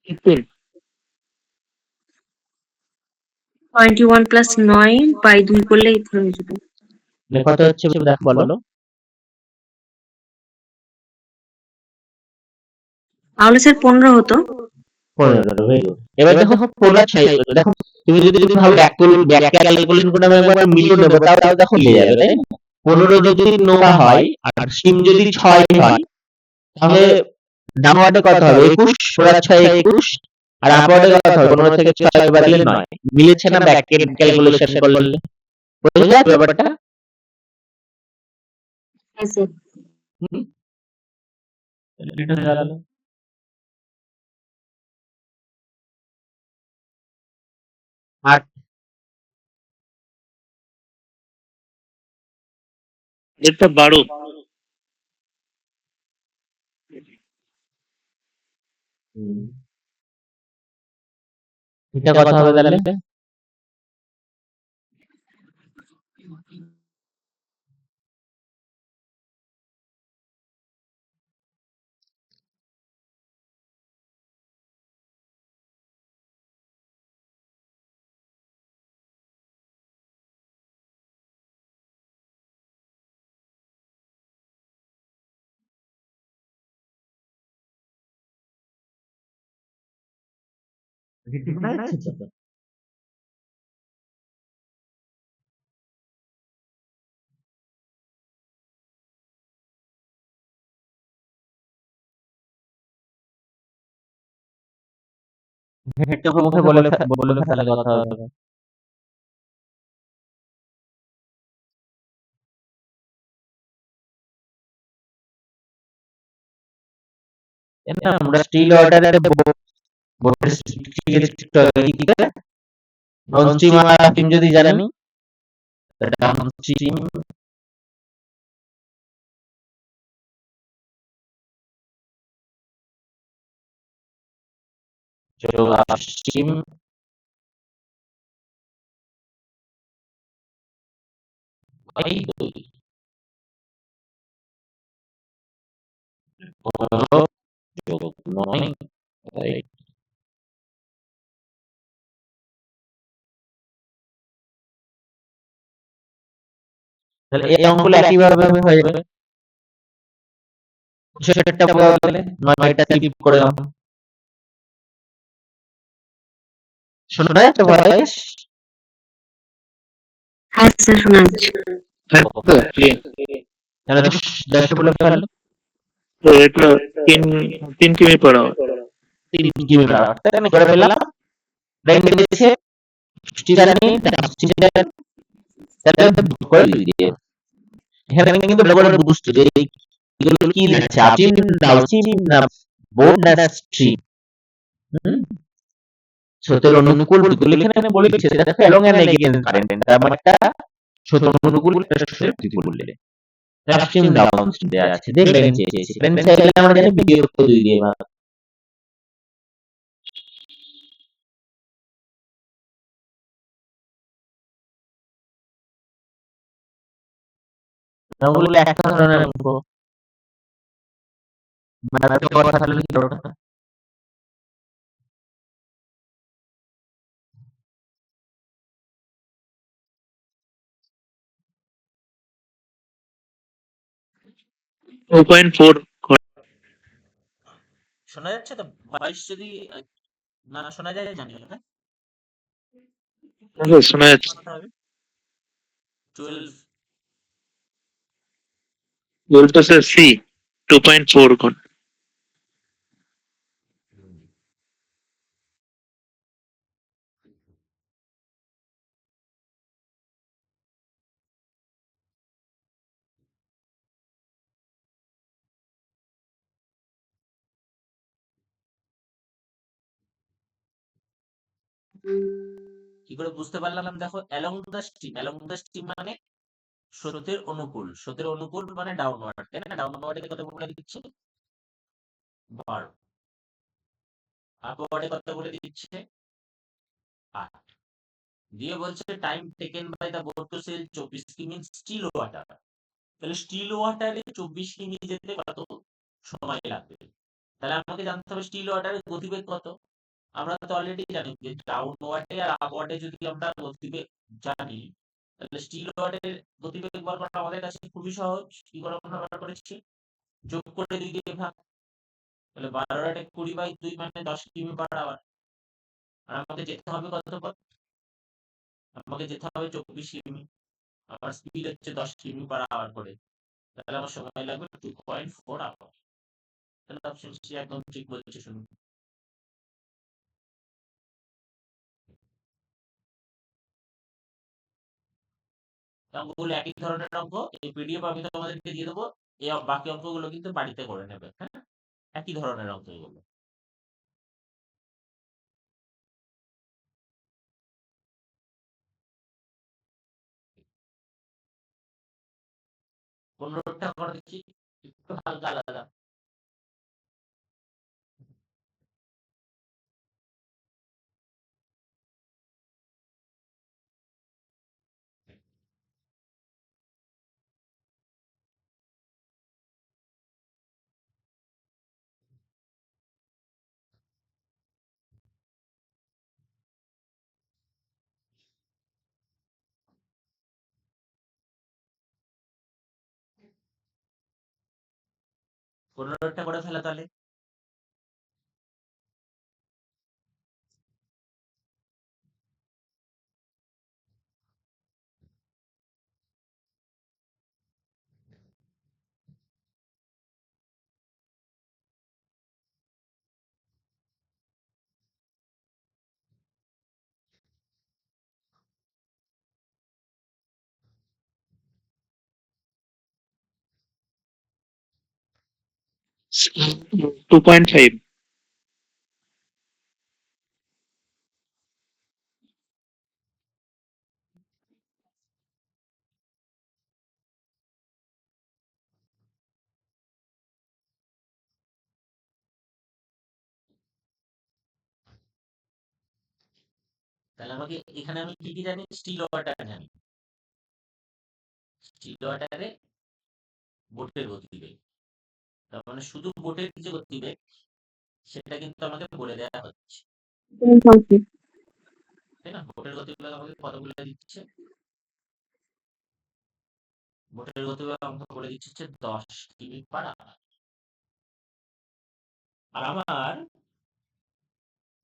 15 21 প্লাস 9 বাই 2 করলে হয়ে যেত। মানে কত হচ্ছে দেখ বলো? তাহলে স্যার 15 হতো। 15। Very good. এবার দেখো 15 6, দেখো তুমি যদি ভালো ব্যাক ক্যালকুলেশন করে আমি একবার মিলিয়ে নেবো, তাও দেখো মিলে যাবে, তাই না? 15 যদি নোভা হয় আর স্টিম যদি 6 হয়, তাহলে ডাউনওয়ার্ডে কত হবে? 21, 15 6 21, আর আপওয়ার্ডে কত হবে? 15 থেকে 6 বাদলে 9। মিলেছে না ব্যাক ক্যালকুলেশন করলে? বুঝে যাচ্ছে ব্যাপারটা? হ্যাঁ স্যার। হুম, এটা হয়ে গেল। আর এটা 12 হুম, এটা কথা হবে তাহলে? ঠিক আছে তো? একটু মুখে বলে বলে তাহলে কথা হবে। এমনি আমরা স্টিল অর্ডারে বোর্ডের ডাউন স্ট্রিম আর আপস্ট্রিম যদি জানি, ডাউন স্ট্রিম যোগ আপস্ট্রিম বাই 2 15 যোগ 9 বাই। তাহলে এই অঙ্কগুলো একইভাবে হয়ে যাবে। সেটা বদলে 9টা টিপ করে দাও। শোনা যাচ্ছে ভয়েস? হ্যাঁ স্যার শোনা যাচ্ছে। তাহলে 10 বলে ফেলো। তো এটা 3 কিমি পড়া 3 কিমি পার আওয়ার, তাই আমি করে ফেললাম। ব্রেক দিয়েছে স্টিজারনি স্টিজার, তাহলে করে দিয়ে এখানে কিন্তু ভালো করে বুঝতে যে এগুলো কি লিখছে, আপস্ট্রিম ডাউনস্ট্রিম না বোর্ড না স্ট্রিম। হুম, স্রোতের অনুকূল বিপরীত এখানে বলে দিচ্ছে, দেখো অ্যালং এন্ড এগেইনস্ট কারেন্ট, তার মানে একটা স্রোত অনুকূল একটা স্রোতের বিপরীত। আপস্ট্রিম ডাউনস্ট্রিম দেয়া আছে, দেখবেন চেয়েছে কারেন্ট চাইলে আমরা জানি বিয়োগ 2 দিয়ে ভাগ। ওগুলো একটা ধরনের অঙ্ক, মানে কথা হলো কি ওটা 2.4 শোনা যাচ্ছে তো? 22 যদি না শোনা যায় জানিও, হ্যাঁ? শোনা যাচ্ছে। কত হবে? 12 বলতেছে সি 2.4 গুণ। কি করে বুঝতে পারলাম দেখো, অ্যালং দ্য স্ট্রিম মানে স্রোতের অনুকূল মানে ডাউনওয়ার্ড, তাই না? ডাউনওয়ার্ডে কত বলে দিচ্ছে? 12। আপওয়ার্ডে কত বলে দিচ্ছে? 8। দিয়ে বলছে time taken by the boat to sail 24 কিমি স্টিল ওয়াটার। তাহলে স্টিল ওয়াটারে 24 কিমি যেতে কত সময় লাগবে? তাহলে আমাকে জানতে হবে স্টিল ওয়াটারের গতিবেগ কত। আমরা তো অলরেডি জানি যে ডাউন ওয়ার্ডে আর আপ ওয়ার্ডে যদি আমরা গতিবেগ জানি, তাহলে স্টিল ওয়ার্ডের গতিবেগ বার করা আমাদের কাছে খুবই সহজ। কি করে আমরা বার করেছি? যোগ করে 2 দিয়ে ভাগ। তাহলে 12 আর 20/2 মানে 10 কিমি পার আওয়ার। আর আমাকে যেতে হবে কত পথ? আমাকে যেতে হবে 24 কিমি। আমার স্পিড হচ্ছে 10 কিমি পার আওয়ার করে। তাহলে আমার সময় লাগবে 2.4 আওয়ার। তাহলে অপশন সি একদম ঠিক বলছে, শুনুন। অঙ্কগুলো একই ধরনের অঙ্ক, এই পিডিএফ আমি তোমাদেরকে দিয়ে দেবো। এই বাকি অঙ্কগুলো কিন্তু বাড়িতে করে নেবে, হ্যাঁ? একই ধরনের অঙ্ক এগুলো। কোনটা করে দেখি, একটু হালকা আলাদা। কোনটা করে ফেলা তাহলে। Two point five. তাহলে আমাকে এখানে আমি কি কি জানি? স্টিল ওয়াটার জানি। স্টিল ওয়াটারে বোটের গতিবেগ, তার মানে শুধু বোটের যে গতিবেগ সেটা কিন্তু আমাকে বলে দেওয়া হচ্ছে, তাই না? বোটের গতিবেগ আমাকে কত বলে দিচ্ছে? বোটের গতিবেগ আমাকে বলে দিচ্ছে হচ্ছে 10 কিমি পার আওয়ার। আর আমার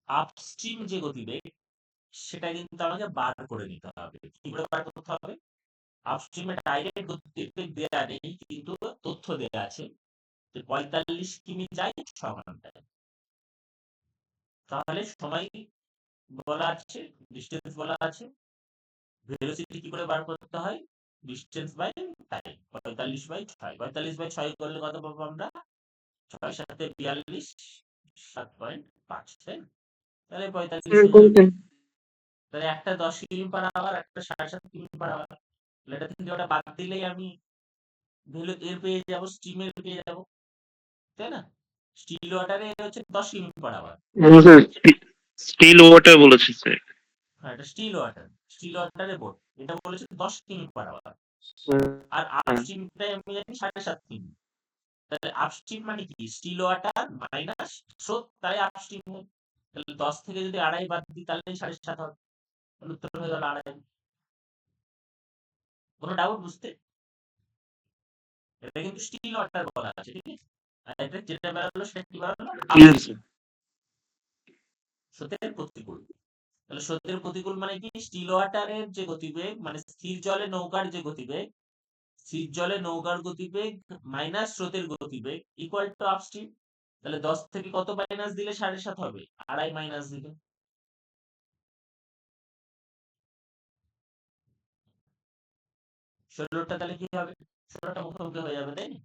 আপস্ট্রিম যে গতিবেগ সেটা কিন্তু আমাকে বার করে নিতে হবে। কি করে বার করতে হবে? আপস্ট্রিমে ডাইরেক্ট গতিবেগ দেওয়া নেই, কিন্তু তথ্য দেওয়া আছে যে 45 কিমি যায় 6 ঘন্টায়। তাহলে সময় বলা আছে, ডিস্টেন্স বলা আছে, ভেলোসিটি কি করে বার করতে হয়? Distance by time. 45/6, 45/6 করলে কত পাবো আমরা? 6 7 42, 7.5, তাই না? তাহলে 45 হয়ে যাবে। তাহলে একটা 10 কিমি পার আওয়ার, একটা 7.5 কিমি পার আওয়ার। এটা থেকে ওটা বাদ দিলেই আমি ভ্যালু এর পেয়ে যাবো, স্টিমের পেয়ে যাবো, তাই না? স্টিল ওয়াটারে হচ্ছে 10 কিমি পার আওয়ার। স্টিল ওয়াটার বলেছে স্যার। হ্যাঁ, এটা স্টিল ওয়াটারে বোট, এটা বলেছে 10 কিমি পার আওয়ার। আর আপস্ট্রিমটাই আমি জানি 7.5 কিমি। তাহলে আপস্ট্রিম মানে কি? স্টিল ওয়াটার মাইনাস স্রোত, তাই আপস্ট্রিম। তাহলে 10 থেকে যদি 2.5 বাদ দিই তাহলে 7.5 হবে। তাহলে উত্তর হয়ে গেল 2.5। কোনো ডাউট বুঝতে? এটা কিন্তু স্টিল ওয়াটার বলা আছে, ঠিক আছে? আর এটা যেটা বেরোলো সেটা কি বেরোলো? Yes, sir. স্রোতের প্রতিকূল। তাহলে স্রোতের প্রতিকূল মানে কি? স্টিল ওয়াটারের যে গতিবেগ মানে স্থির জলে নৌকার যে গতিবেগ, স্থির জলে নৌকার গতিবেগ মাইনাস স্রোতের গতিবেগ ইকুয়াল টু আপস্ট্রিম। তাহলে 10 থেকে কত মাইনাস দিলে 7.5 হবে? 2.5 মাইনাস দিলে। 16টা তাহলে কি হবে? 16টা মুখোমুখি হয়ে যাবে, তাই না?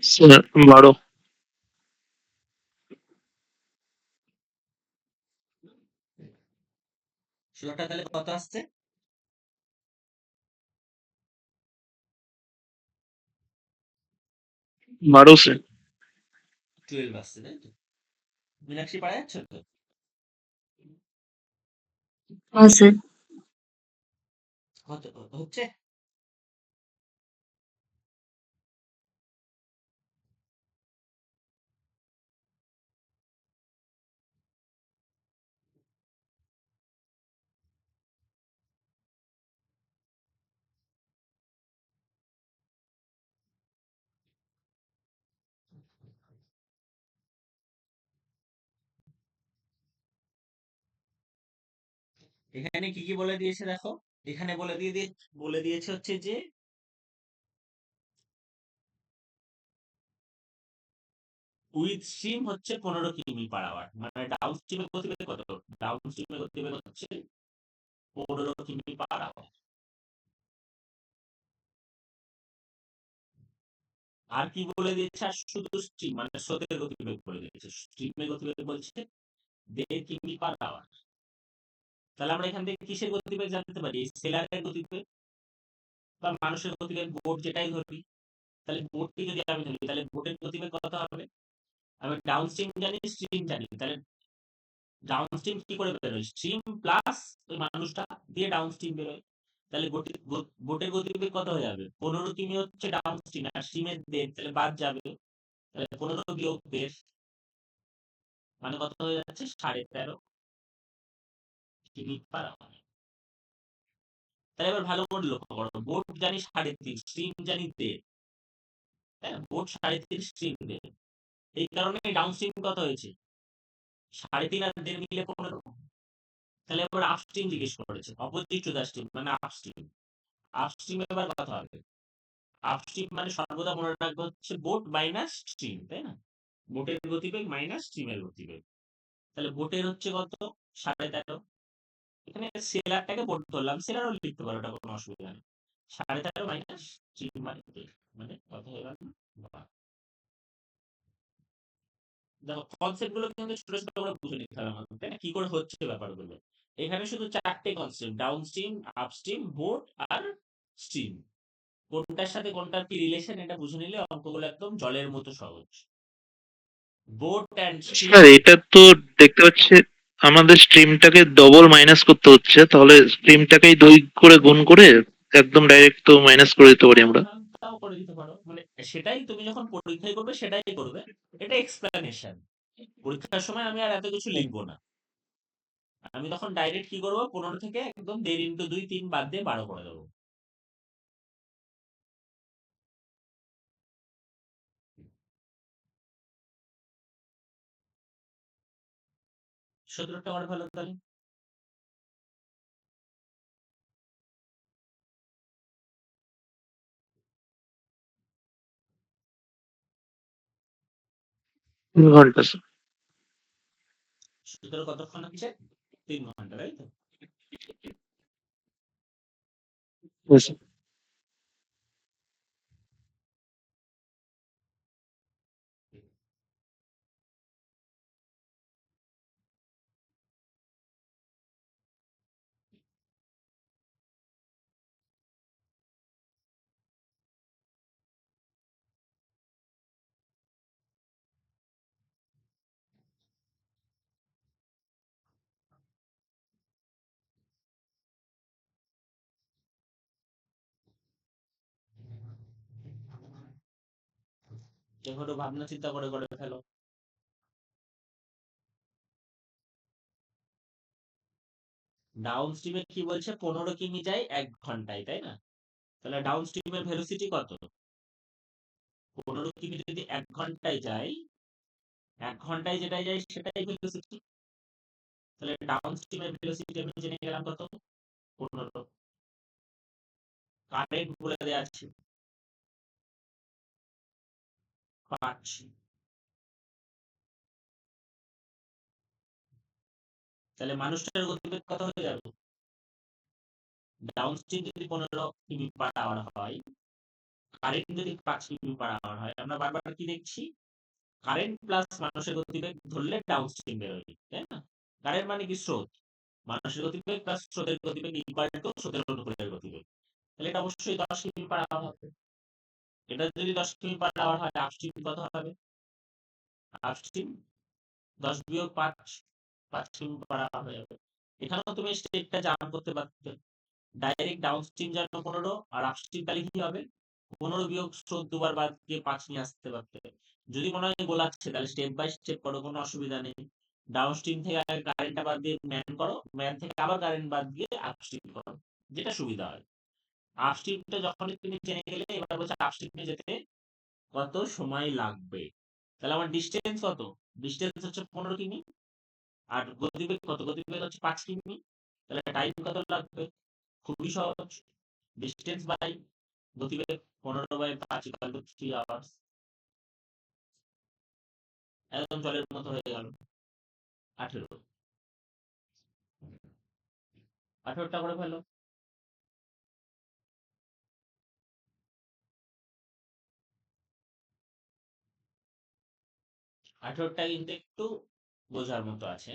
Sir, 12। 16টা তাহলে কত আসছে? 12, sir। 12 আসছে, তাই তো? মীনাক্ষী পারা যাচ্ছে তো? হ্যাঁ স্যার। হচ্ছে? এখানে কি কি বলে দিয়েছে দেখো। এখানে বলে দিয়েছে হচ্ছে যে উইথ স্ট্রিম হচ্ছে 15 কিমি পার আওয়ার, মানে ডাউন স্ট্রিমের গতিবেগ কত? ডাউন স্ট্রিমের গতিবেগ হচ্ছে 15 কিমি পার আওয়ার। আর কি বলে দিয়েছে? আর শুধু স্ট্রিম মানে স্রোতের গতিবেগ বলে দিয়েছে। স্ট্রিমের গতিবেগ বলছে 1.5 কিমি পার আওয়ার। তাহলে আমরা এখান থেকে কিসের গতিবেগ জানতে পারি? সেলারের গতিবেগ বা মানুষের গতিবেগ, বোট যেটাই ধরি। তাহলে বোটকে যদি আমি ধরি তাহলে বোটের গতিবেগ কত হবে? আমি ডাউন স্ট্রিম জানি, স্ট্রিম জানি। তাহলে ডাউন স্ট্রিম কি করে বেরোয়? স্ট্রিম প্লাস ওই মানুষটা দিয়ে ডাউন স্ট্রিম বেরোয়। তাহলে বোটের গতিবেগ কত হয়ে যাবে? 15 কিমি হচ্ছে ডাউন স্ট্রিম, আর স্ট্রিমের 1.5, তাহলে বাদ যাবে। তাহলে 15 বিয়োগ 1.5 মানে কত হয়ে যাচ্ছে? 13.5 কিমি পার আওয়ার। তাহলে এবার ভালো করে লক্ষ্য করো, বোট জানি 3.5, স্ট্রিম জানি 1.5। হ্যাঁ, বোট 3.5, স্ট্রিম 1.5। এই কারণে ডাউন স্ট্রিম কত হয়েছে? 3.5 আর 1.5 মিলে 15। তাহলে এবার আপস্ট্রিম জিজ্ঞেস করেছে, অপোজিট টু দা স্ট্রিম মানে আপস্ট্রিম। আপস্ট্রিম এবার কত হবে? আপস্ট্রিম মানে সর্বদা মনে রাখবে হচ্ছে বোট মাইনাস স্ট্রিম, তাই না? বোটের গতিবেগ মাইনাস স্ট্রিমের গতিবেগ। তাহলে বোটের হচ্ছে কত? 13.5। এখানে সেলারটাকে বোট ধরলাম, সেলারও লিখতে পারো, ওটা কোনো অসুবিধা নেই। 13.5 মাইনাস স্ট্রিম মানে মানে কত হয়ে গেল? দেখো কনসেপ্ট গুলো কিন্তু ছোট ছোট করে বুঝে নিতে হবে আমাদের, তাই না? কি করে হচ্ছে ব্যাপারগুলো। এখানে শুধু 4টে concept, downstream, upstream, boat আর স্ট্রিম। কোনটার সাথে কোনটার কি রিলেশন এটা বুঝে নিলে অঙ্কগুলো একদম জলের মতো সহজ। Boat and stream. স্যার, এটা তো দেখতে পাচ্ছি আমাদের স্ট্রিমটাকে ডবল মাইনাস করতে হচ্ছে, তাহলে স্ট্রিমটাকেই 2 করে গুণ করে একদম ডাইরেক্ট তো মাইনাস করে দিতে পারি আমরা। তাও করে দিতে পারো, মানে সেটাই তুমি যখন পরীক্ষায় করবে সেটাই করবে। এটা এক্সপ্লানেশন। পরীক্ষার সময় আমি আর এত কিছু লিখবো না। আমি তখন ডাইরেক্ট কি করবো, 15 থেকে একদম 1.5 ইন্টু 2 3 বাদ দিয়ে 12 করে দেবো। সতেরোটা করে ফেলো তাহলে। 3 ঘন্টা, স্যার। 17 কতক্ষণ হচ্ছে? 3 ঘন্টা, তাই তো? Yes, sir। এগুলো ভাবনা চিন্তা করে করে ফেলো। ডাউন স্ট্রিমে কি বলছে 15 কিমি যায় 1 ঘন্টায়, তাই না? তাহলে ডাউন স্ট্রিমের ভেলোসিটি কত? 15 কিমি যদি 1 ঘন্টায় যায়, 1 ঘন্টায় যেটাই যায় সেটাই ভেলোসিটি। তাহলে ডাউন স্ট্রিমের ভেলোসিটি আমি জেনে গেলাম কত? 15। কারেন্ট বলে দেওয়া আছে 5। তাহলে মানুষটার গতিবেগ কত হয়ে যাবে? ডাউন স্ট্রিম যদি 15 কিমি পার আওয়ার হয়, কারেন্ট যদি 5 কিমি পার আওয়ার হয়, আমরা বারবার কি দেখছি? কারেন্ট প্লাস মানুষের গতিবেগ ধরলে ডাউন স্ট্রিম বেরোয়, তাই না? কারেন্ট মানে কি? স্রোত। মানুষের গতিবেগ প্লাস স্রোতের গতিবেগ ইকুয়াল টু স্রোতের অনুকূলের গতিবেগ। তাহলে এটা অবশ্যই 10 কিমি পার আওয়ার হবে। এটা যদি 10 কিমি পার আওয়ার হয়, আপস্ট্রিম কত হবে? আপস্ট্রিম 10 বিয়োগ 5, 5 কিমি পার আওয়ার হয়ে যাবে। এখানেও তুমি স্টেপটা জাম্প করতে পারতে। ডাইরেক্ট ডাউন স্ট্রিম যেন 15 আর আপস্ট্রিম তাহলে কি হবে? 15 বিয়োগ স্রোত দুবার বাদ দিয়ে 5 নিয়ে আসতে পারতে। যদি মনে হয় গোলাচ্ছে তাহলে স্টেপ বাই স্টেপ করো, কোনো অসুবিধা নেই। ডাউন স্ট্রিম থেকে কারেন্টটা বাদ দিয়ে ম্যান করো, ম্যান থেকে আবার কারেন্ট বাদ দিয়ে আপস্ট্রিম করো, যেটা সুবিধা হয়। আপস্ট্রিমটা যখনই তুমি জেনে গেলে, এবার বলছে আপস্ট্রিমে যেতে কত সময় লাগবে। তাহলে আমার ডিস্টেন্স কত? ডিস্টেন্স হচ্ছে 15 কিমি। আর গতিবেগ কত? গতিবেগ হচ্ছে 5 কিমি। তাহলে টাইম কত লাগবে? খুবই সহজ, ডিস্টেন্স বাই গতিবেগ 15/5 ইকুয়াল টু 3 আওয়ার্স। একদম জলের মতো হয়ে গেল। 18। 18টা করে ফেলো। 18টা কিন্তু একটু বোঝার মতো আছে।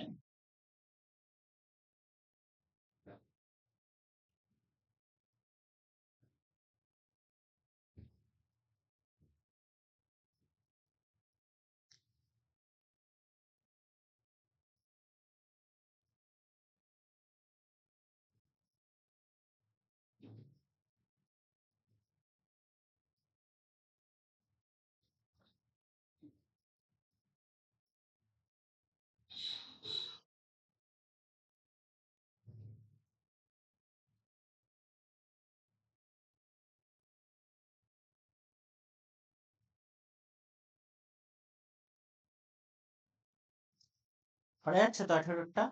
পড়ে যাচ্ছে তো 18টা?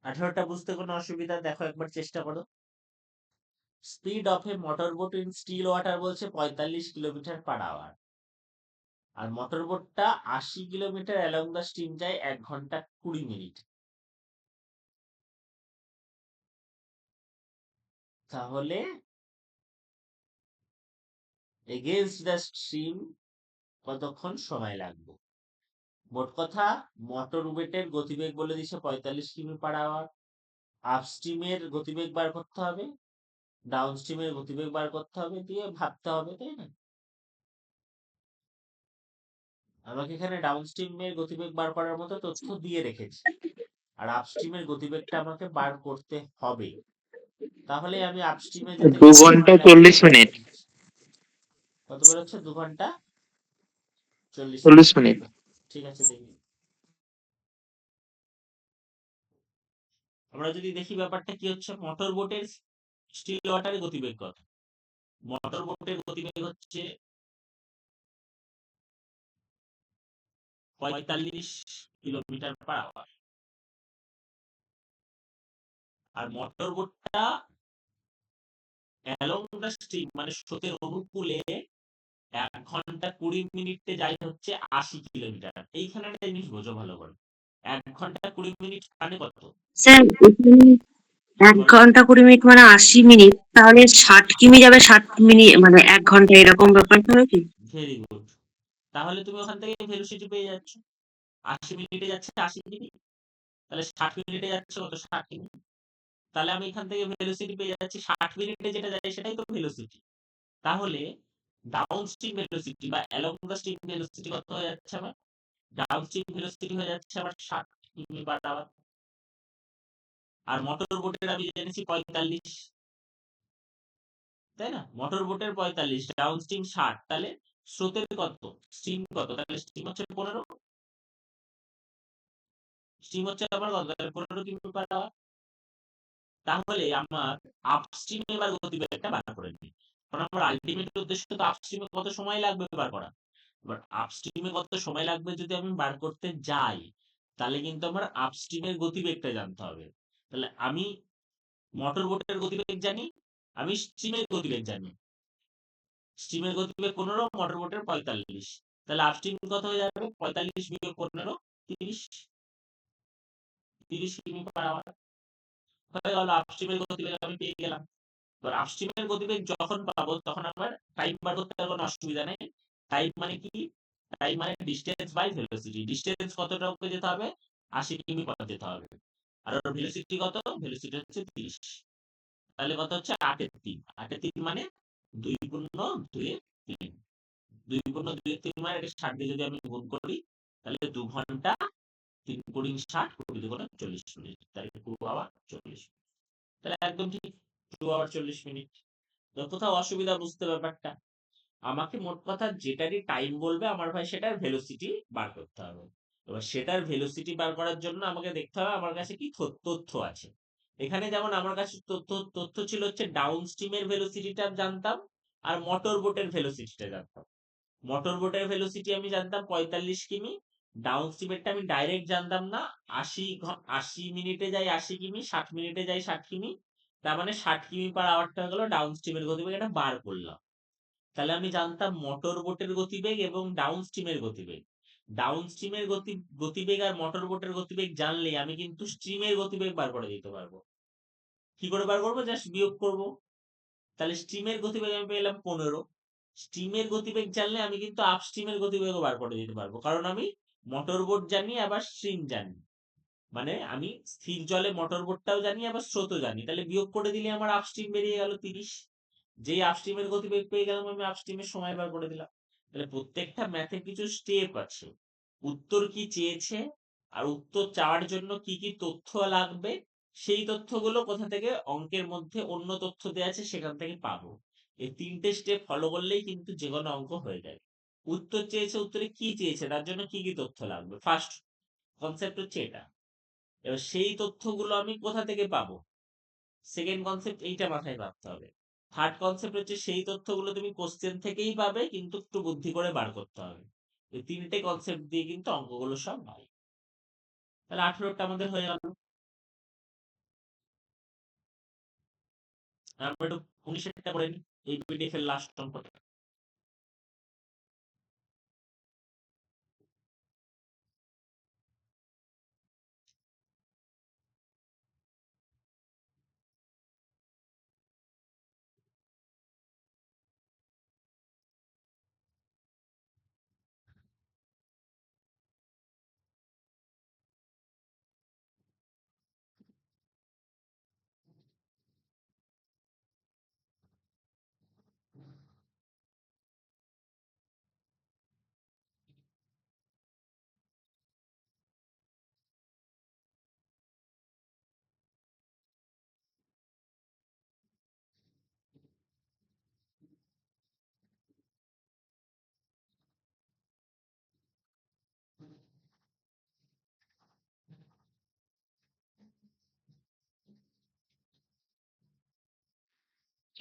18টা বুঝতে কোনো অসুবিধা? দেখো একবার চেষ্টা করো। Speed of a motor boat in still water বলছে 45 কিলোমিটার পার আওয়ার। আর মোটর বোটটা 80 কিলোমিটার অ্যালং দ্য স্ট্রিম যায় 1 ঘন্টা 20 মিনিট। তাহলে এগেইনস্ট দ্য স্ট্রিম কতক্ষণ সময় লাগবে? মোট কথা, মোটর বোটের গতিবেগ বলে দিছে 45 কিমি পার আওয়ার। আপস্ট্রিমের গতিবেগ বার করতে হবে, ডাউন স্ট্রিমের গতিবেগ বার করতে হবে, দিয়ে ভাবতে হবে, তাই না? আমাকে এখানে ডাউন স্ট্রিমের গতিবেগ বার করার মতো তথ্য দিয়ে রেখেছি, আর আপস্ট্রিমের গতিবেগটা আমাকে বার করতে হবে। তাহলে আমি আপস্ট্রিমে যেতে 2 কত ঘন্টা সময় লাগবে 40 সেটা মিনিট। বলে দিচ্ছি। কত বেরোচ্ছে? 2 ঘন্টা 40 40 মিনিট। মিনিট। ঠিক আছে, দেখি। আমরা যদি দেখি ব্যাপারটা কি হচ্ছে, মোটর বোটের স্টিল ওয়াটারের গতিবেগ কত? মোটর বোটের গতিবেগ হচ্ছে 45 কিলোমিটার পার আওয়ার। আর মোটর বোটটা অ্যালং দ্য স্ট্রিম মানে স্রোতের অনুকূলে 1 ঘন্টা 20 মিনিটে যায় হচ্ছে 80 কিলোমিটার। এইখানে একটা জিনিস বোঝো ভালো করে। 1 ঘন্টা 20 মিনিট মানে কত? স্যার এখানে 1 বলো। ঘন্টা 20 মিনিট মানে 80 মিনিট, তাহলে 60 কিমি যাবে 60 মিনিট মানে 1 ঘন্টা, এরকম ব্যাপারটা হয় কি? Very good. তাহলে তুমি ওখান থেকে ভেলোসিটি পেয়ে যাচ্ছ। 80 মিনিটে যাচ্ছে 80 কিমি, তাহলে 60 মিনিটে যাচ্ছে কত? 60 কিমি। তাহলে আমি এখান থেকে ভেলোসিটি পেয়ে যাচ্ছি 60 মিনিটে যেটা যায় সেটাই তো ভেলোসিটি। তাহলে ডাউন স্ট্রিম ভেলোসিটি বা অ্যালং দ্য স্ট্রিম ভেলোসিটি কত হয়ে যাচ্ছে আমার? ডাউন স্ট্রিম ভেলোসিটি হয়ে যাচ্ছে আমার 60 কিমি পার আওয়ার। আর মোটর বোটের আমি জেনেছি 45, তাই না? মোটর বোটের 45, ডাউন স্ট্রিম 60, তাহলে স্রোতের কত, স্ট্রিম কত, তাহলে স্ট্রিম হচ্ছে 15, স্ট্রিম হচ্ছে আমার কত, তাহলে 15 কিমি পার আওয়ার। তাহলে আমার আপস্ট্রিমে এবার গতিবেগটা বার করে নিই, কারণ আমার আলটিমেট উদ্দেশ্য তো আপস্ট্রিমে কত সময় লাগবে বার করা। বাট আপস্ট্রিমে কত সময় লাগবে যদি আমি বার করতে যাই, তাহলে কিন্তু আমার আপস্ট্রিমের গতিবেগটা জানতে হবে। তাহলে আমি মোটর বোটের গতিবেগ জানি, আমি স্ট্রিমের গতিবেগ জানি। স্ট্রিমের গতিবেগ 15, মোটর বোটের 45। তাহলে আপস্ট্রিম কত হয়ে যাবে, 45 বিয়োগ 15, 30, 30 কিমি পার আওয়ার হয়ে গেল। আপস্ট্রিমের গতিবেগ আমি পেয়ে গেলাম। এবার আপস্ট্রিমের গতিবেগ যখন পাবো তখন আমার টাইম বার করতে আর কোনো অসুবিধা নেই। টাইম মানে কি, টাইম মানে ডিস্টেন্স বাই ভেলোসিটি। ডিস্টেন্স কতটা যেতে হবে, 80 কিমি পথ যেতে হবে। আর ওর ভেলোসিটি কত, ভেলোসিটি হচ্ছে 30। তাহলে কত হচ্ছে 8-3, 8-3 মানে 2 গুণ 2 3, 2 গুণ 2 3 মানে এটা 60 দিয়ে যদি আমি গুণ করি, তাহলে 2 ঘন্টা 3 গুণ 60 2 গুণ 40 মিনিট, তাহলে 2 আওয়ার 40। তাহলে একদম ঠিক 2 আওয়ার 40 মিনিট। তো কোথাও অসুবিধা বুঝতে ব্যাপারটা, আমাকে মোট কথা যেটারই টাইম বলবে আমার ভাই সেটার ভেলোসিটি বার করতে হবে। এবার সেটার ভেলোসিটি বার করার জন্য আমাকে দেখতে হবে আমার কাছে কি তথ্য আছে। এখানে যেমন আমার কাছে তথ্য ছিল হচ্ছে ডাউন স্ট্রিমের ভেলোসিটিটা জানতাম, আর মোটর বোটের ভেলোসিটিটা জানতাম। মোটর বোটের ভেলোসিটি আমি জানতাম 45 কিমি, ডাউন স্ট্রিমেরটা আমি ডাইরেক্ট জানতাম না। 80 মিনিটে যাই 80 কিমি, 60 মিনিটে যাই 60 কিমি, তার মানে 60 কিমি পার আওয়ারটা হয়ে গেল ডাউন স্ট্রিমের গতিবেগ, এটা বার করলাম। তাহলে আমি জানতাম মোটর বোটের গতিবেগ এবং ডাউন স্ট্রিমের গতিবেগ। ডাউন স্ট্রিমের গতিবেগ আর মোটর বোটের গতিবেগ জানলে আমি কিন্তু স্ট্রিমের গতিবেগ বার করে দিতে পারবো। কি করে বার করবো, জাস্ট বিয়োগ করব। তাহলে স্ট্রিমের গতিবেগ আমি পেলাম 15। স্ট্রিমের গতিবেগ জানলে আমি কিন্তু আপস্ট্রিমের গতিবেগও বার করে দিতে পারবো, কারণ আমি মোটর বোট জানি আবার স্ট্রিম জানি। মানে আমি স্থির জলে মোটর বোটটাও জানি আবার স্রোতও জানি। তাহলে বিয়োগ করে দিলে আমার আপস্ট্রিম বেরিয়ে গেল 30। যেই আপস্ট্রিমের গতিবেগ পেয়ে গেলাম আমি আপস্ট্রিমের সময় বার করে দিলাম। তাহলে প্রত্যেকটা ম্যাথে কিছু স্টেপ আছে, উত্তর কি চেয়েছে আর উত্তর চাওয়ার জন্য কি কি তথ্য লাগবে সেই তথ্যগুলো কোথা থেকে অঙ্কের মধ্যে অন্য তথ্য দেওয়া আছে সেখান থেকে পাবো। এই 3টে স্টেপ ফলো করলেই কিন্তু যে কোনো অঙ্ক হয়ে যাবে। উত্তর চেয়েছে, উত্তরে কি চেয়েছে তার জন্য কি কি তথ্য লাগবে, ফার্স্ট কনসেপ্ট হচ্ছে এটা। এবার সেই তথ্যগুলো আমি কোথা থেকে পাবো, সেকেন্ড কনসেপ্ট, এইটা মাথায় রাখতে হবে। থার্ড কনসেপ্ট হচ্ছে সেই তথ্যগুলো তুমি কোশ্চেন থেকেই পাবে, কিন্তু একটু বুদ্ধি করে বার করতে হবে। এই 3টে কনসেপ্ট দিয়ে কিন্তু অঙ্কগুলো সব হয়। তাহলে 18টা আমাদের হয়ে গেল। আমরা একটু 19টা করে নিই, এই পিডিএফ এর লাস্ট অঙ্কটা।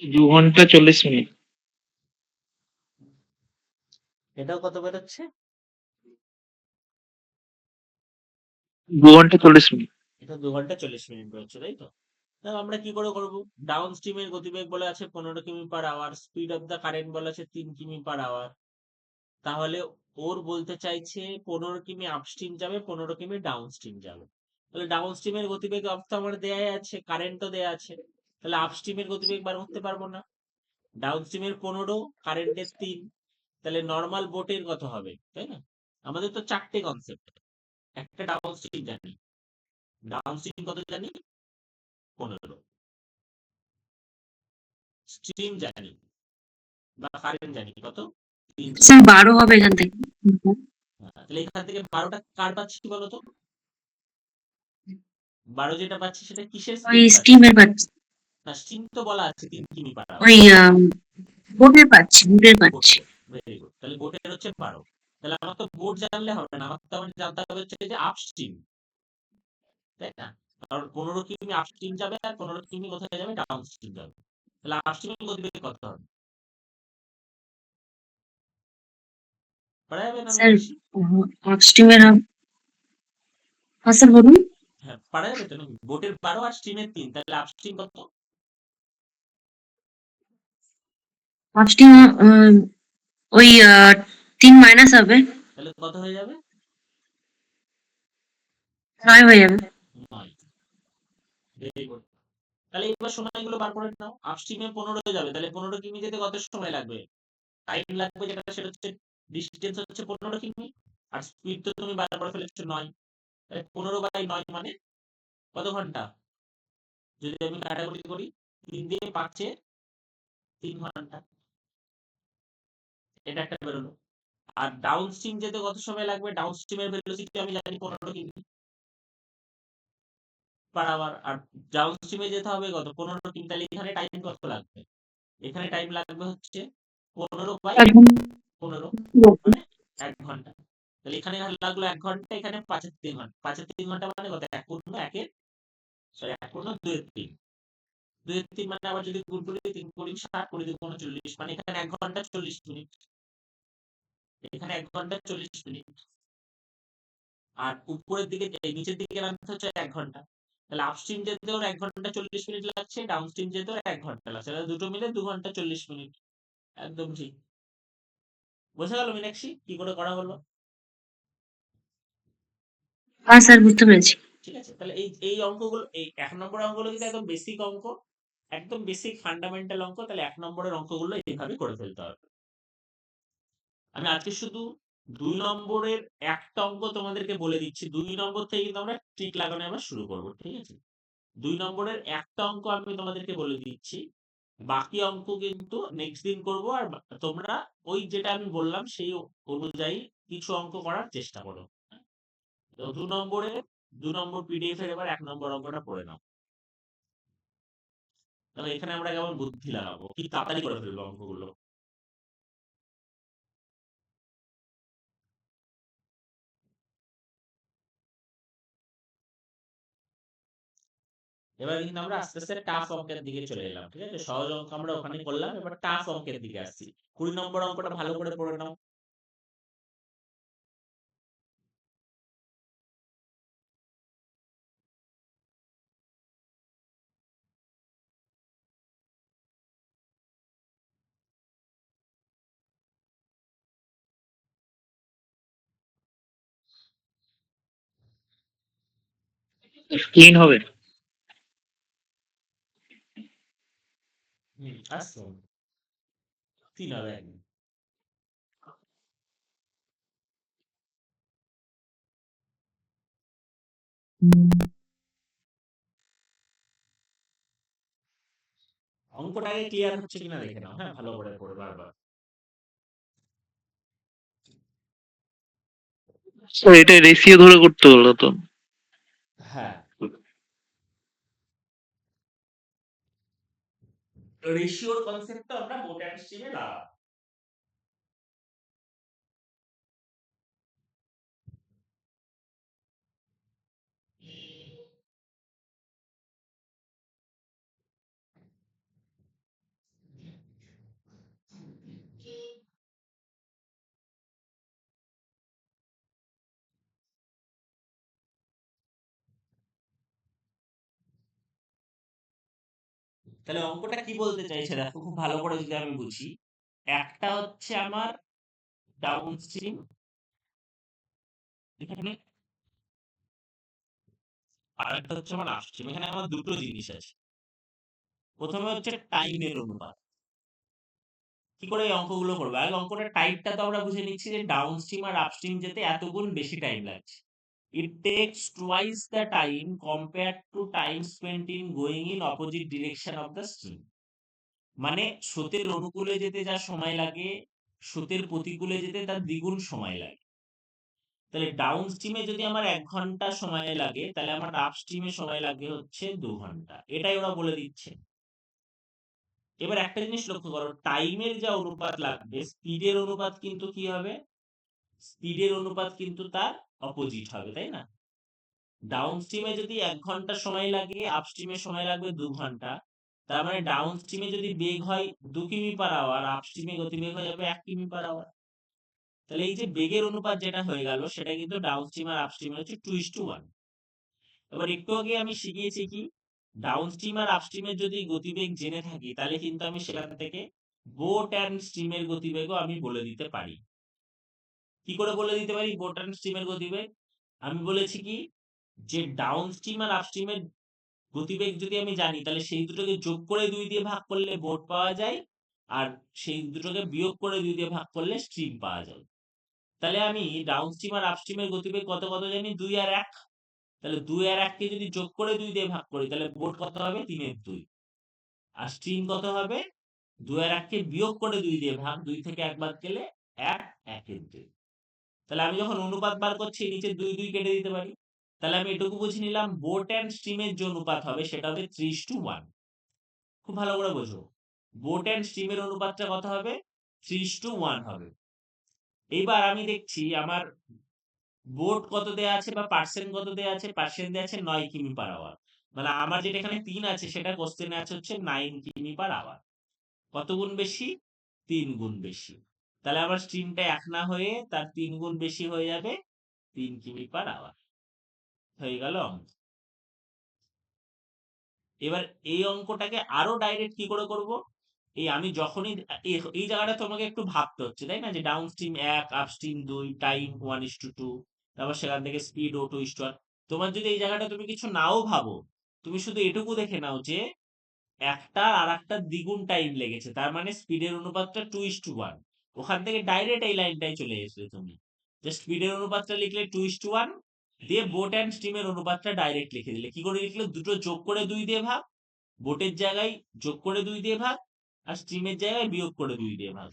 দু ঘন্টা 40 মিনিট। এটাও কত বেরোচ্ছে, 2 ঘন্টা 40 মিনিট। এটা 2 ঘন্টা 40 মিনিট বেরোচ্ছে, তাই তো? তাহলে আমরা কি করে করব, ডাউন স্ট্রিমের গতিবেগ বলা আছে 15 কিমি per hour, speed of the current বলা আছে 3 কিমি পার আওয়ার। তাহলে ওর বলতে চাইছে 15 কিমি আপস্ট্রিম যাবে, 15 কিমি ডাউন স্ট্রিম যাবে। তাহলে ডাউন স্ট্রিমের গতিবেগ অফ তো আমার দেয়াই আছে, কারেন্টও দেয়া আছে। তাহলে আপস্ট্রিমের গতিবেগ বার করতে পারবো না। ডাউন স্ট্রিমের 15, কারেন্টের 3, তাহলে নর্মাল বোটের কত হবে, তাই না? আমাদের তো 4টে কনসেপ্ট, একটা ডাউন স্ট্রিম জানি, ডাউন স্ট্রিম কত জানি 15, স্ট্রিম জানি বা কারেন্ট জানি কত 3। স্যার 12 হবে এখান থেকে। তাহলে এখান থেকে 12টা কার পাচ্ছি বলতো, 12 যেটা পাচ্ছি সেটা কিসের ওই স্পিড পাচ্ছি? স্টিমের পাচ্ছি, না, স্ট্রিম তো বলা আছে 3 কিমি পার আওয়ার। ওই বোটের পাচ্ছি। Very good. তাহলে বোটের হচ্ছে 12। তাহলে আমার তো বোট জানলে হবে না, আমার তো আমার জানতে হবে হচ্ছে যে আপস্ট্রিম, তাই না? কারণ 15 কিমি আপস্ট্রিম যাবে আর 15 কিমি কোথায় যাবে, ডাউনস্ট্রিম যাবে। তাহলে আপস্ট্রিমের গতিবেগ কত হবে? পারা যাবে না স্যার মীনাক্ষী? আপস্ট্রিমের হ্যাঁ স্যার বলুন। হ্যাঁ, পারা যাবে তো নাকি? বোটের 12 আর স্ট্রিমের 3, তাহলে আপস্ট্রিম কত? আপস্ট্রিম ওই 3 মাইনাস হবে, তাহলে কত হয়ে যাবে? 9 হয়ে যাবে। 9। Very good. তাহলে এবার সময়গুলো বার করে নাও। আপস্ট্রিমে 15 যাবে, তাহলে 15 কিমি যেতে কত সময় লাগবে? টাইম লাগবে যেটা, সেটা হচ্ছে ডিসটেন্স হচ্ছে 15 কিমি, আর স্পিড তো তুমি বার করে ফেলেছো 9। তাহলে 15/9 মানে কত ঘন্টা? যদি আমি কাটাকুটি করি, 3 দিয়ে 5 এ 3 ঘন্টা। এটা একটা বেরোলো। আর ডাউন স্ট্রিম যেতে কত সময় লাগবে? ডাউন স্ট্রিমের ভেলোসিটি আমি জানি 15 কিমি পার আওয়ার, আর ডাউন স্ট্রিমে যেতে হবে কত? 15 কিমি। তাহলে এখানে টাইম কত লাগবে? এখানে টাইম লাগবে হচ্ছে 15/15 মানে 1 ঘন্টা। তাহলে এখানে লাগলো 1 ঘন্টা, এখানে 5 এর 3 ঘন্টা। 5 এর 3 ঘন্টা মানে কত? 1 পূর্ণ 1 এর সরি 1 পূর্ণ 2 এর 3। 2 এর 3 মানে আবার যদি গুণ করি 3 করি 60, 20 দুগুণ 40, মানে এখানে 1 ঘন্টা 40 মিনিট। এখানে 1 ঘন্টা 40 মিনিট। আর উপরের দিকে এই নিচের দিকে নামতে হচ্ছে 1 ঘন্টা। তাহলে আপস্ট্রিম যেতেও 1 ঘন্টা 40 মিনিট লাগছে, ডাউনস্ট্রিম যেতেও 1 ঘন্টা লাগছে। তাহলে দুটো মিলে 2 ঘন্টা 40 মিনিট। একদম ঠিক। বোঝা গেল মীনাক্ষী কি করে করা হলো? হ্যাঁ স্যার বুঝতে পেরেছি। ঠিক আছে? তাহলে এই অঙ্কগুলো, এই 1 নম্বর অঙ্কগুলো কিন্তু একদম বেসিক অঙ্ক, একদম বেসিক ফান্ডামেন্টাল অঙ্ক। তাহলে 1 নম্বরের অঙ্কগুলো এইভাবে করে ফেলতে হবে। আমি আজকে শুধু 2 নম্বরের একটা অঙ্ক তোমাদেরকে বলে দিচ্ছি। 2 নম্বর থেকে কিন্তু আমরা ট্রিক লাগানো আবার শুরু করব। ঠিক আছে? 2 নম্বরের একটা অঙ্ক আমি তোমাদেরকে বলে দিচ্ছি। বাকি অঙ্ক কিন্তু নেক্সট দিন করব। আর তোমরা ওই যেটা আমি বললাম সেই অনুযায়ী কিছু অঙ্ক করার চেষ্টা করো। তো 2 নম্বর পিডিএফ এর এবার 1 নম্বর অঙ্কটা পড়ে নাও। তাহলে এখানে আমরা কেমন বুদ্ধি লাগাবো, কি তাড়াতাড়ি করে ফেলবো অঙ্কগুলো। এবার কিন্তু আমরা আস্তে আস্তে টাফ অঙ্কের দিকে চলে এলাম। ঠিক আছে? সহজ অঙ্ক আমরা ওখানে করলাম, এবার টাফ অঙ্কের দিকে আসছি। 20 নম্বর অঙ্কটা ভালো করে পড়ে নাও। ক্লিন হবে। আসছো 3 হবে একদম। অঙ্কটা আগে ক্লিয়ার হচ্ছে কিনা দেখে নাও, হ্যাঁ, ভালো করে পড়ে বারবার। স্যার এটা রেশিও ধরে করতে হলো তো। হ্যাঁ, রেশিওর কনসেপ্টটা আমরা বোট অ্যান্ড স্ট্রিমে লাগাবো। তাহলে অঙ্কটা কি বলতে চাইছে দেখো খুব ভালো করে যদি আমি বুঝি। একটা হচ্ছে আমার ডাউন স্ট্রিম, এখানে আর একটা হচ্ছে আমার আপস্ট্রিম। এখানে আমার দুটো জিনিস আছে। প্রথমে হচ্ছে টাইমের অনুপাত। কি করে এই অঙ্কগুলো করবো? আগে অঙ্কটার টাইপটা তো আমরা বুঝে নিচ্ছি যে ডাউন স্ট্রিম আর আপস্ট্রিম যেতে এত গুণ বেশি টাইম লাগছে। It takes twice the time compared to time spent in going in opposite direction of the stream. মানে স্রোতের অনুকূলে যেতে যা সময় লাগে, স্রোতের প্রতিকূলে যেতে তার দ্বিগুণ সময় লাগে। তাহলে ডাউন স্ট্রিমে যদি আমার 1 ঘন্টা সময় লাগে, তাহলে আমার আপ স্ট্রিমে সময় লাগে হচ্ছে 2 ঘন্টা। এটাই ওরা বলে দিচ্ছে। এবার একটা জিনিস লক্ষ্য করো, টাইমের যা অনুপাত লাগবে স্পিডের অনুপাত কিন্তু কি হবে, স্পিডের অনুপাত কিন্তু তার অপোজিট হবে, তাই না? ডাউন স্ট্রিমে যদি 1 ঘন্টা সময় লাগে, আপস্ট্রিমে সময় লাগবে 2 ঘন্টা। তার মানে ডাউন স্ট্রিমে যদি বেগ হয় 2 কিমি পার আওয়ার, আপস্ট্রিমে গতিবেগ হয়ে যাবে 1 কিমি পার আওয়ার। তাহলে এই যে বেগের অনুপাত যেটা হয়ে গেল সেটা কিন্তু ডাউন স্ট্রিম আর আপস্ট্রিম হচ্ছে 2:1। এবার একটু আগে আমি শিখিয়েছি কি, ডাউন স্ট্রিম আর আপস্ট্রিমের যদি গতিবেগ জেনে থাকি তাহলে কিন্তু আমি সেখান থেকে বোট অ্যান্ড স্ট্রিমের গতিবেগও আমি বলে দিতে পারি। কি করে বলে দিতে পারি বোট অ্যান্ড স্ট্রিমের গতিবেগ? আমি বলেছি কি, যে ডাউন স্ট্রিম আর আপস্ট্রিমের গতিবেগ যদি আমি জানি তাহলে সেই দুটোকে যোগ করে 2 দিয়ে ভাগ করলে বোট পাওয়া যায়, আর সেই দুটোকে বিয়োগ করে 2 দিয়ে ভাগ করলে স্ট্রিম পাওয়া যায়। তাহলে আমি ডাউন স্ট্রিম আর আপস্ট্রিমের গতিবেগ কত কত জানি, 2 আর 1। তাহলে 2 আর 1 কে যদি যোগ করে 2 দিয়ে ভাগ করি তাহলে বোট কত হবে, 3 এর 2। আর স্ট্রিম কত হবে, 2 আর 1 কে বিয়োগ করে 2 দিয়ে ভাগ, 2 থেকে 1 বাদ গেলে 1, 1 এর 2। তাহলে আমি যখন অনুপাত বার করছি নিচে 2 2 কেটে দিতে পারি। তাহলে আমি এটুকু বুঝে নিলাম বোট এন্ড স্ট্রিমের যে অনুপাত হবে সেটা হবে 3:1। খুব ভালো করে বোঝো, বোট এন্ড স্ট্রিমের অনুপাতটা কত হবে, 3:1 হবে। এইবার আমি দেখছি আমার বোট কত দেয়া আছে বা পার্সেন্ট কত দেয়া আছে, পার্সেন্ট দেয়া আছে 9 কিমি পার আওয়ার। মানে আমার যেটা এখানে 3 আছে সেটা কোশ্চেনে আছে হচ্ছে 9 কিমি পার আওয়ার। কত গুণ বেশি, 3 গুণ বেশি। তাহলে আমার স্ট্রিমটা 1 না হয়ে তার 3 গুণ বেশি হয়ে যাবে, 3 কিমি পার আওয়ার। হয়ে গেল অঙ্ক। এবার এই অঙ্কটাকে আরো ডাইরেক্ট কি করে করব, এই আমি যখনই এই জায়গাটা তোমাকে একটু ভাবতে হচ্ছে, তাই না? যে ডাউন স্ট্রিম 1, আপস্ট্রিম 2, টাইম 1:2, তারপর সেখান থেকে স্পিড ও 2:1। তোমার যদি এই জায়গাটা তুমি কিছু নাও ভাবো, তুমি শুধু এটুকু দেখে নাও যে একটা আর একটার দ্বিগুণ টাইম লেগেছে, তার মানে স্পিডের অনুপাতটা 2:1। ওখান থেকে ডাইরেক্ট এই লাইনটাই চলে এসেছে তুমি, যে স্পিডের অনুপাতটা লিখলে 2:1, দিয়ে বোট অ্যান্ড স্ট্রিমের অনুপাতটা ডাইরেক্ট লিখে দিলে। কি করে লিখলে, দুটো যোগ করে 2 দিয়ে ভাগ, বোটের জায়গায় যোগ করে 2 দিয়ে ভাগ, আর স্ট্রিমের জায়গায় বিয়োগ করে 2 দিয়ে ভাগ।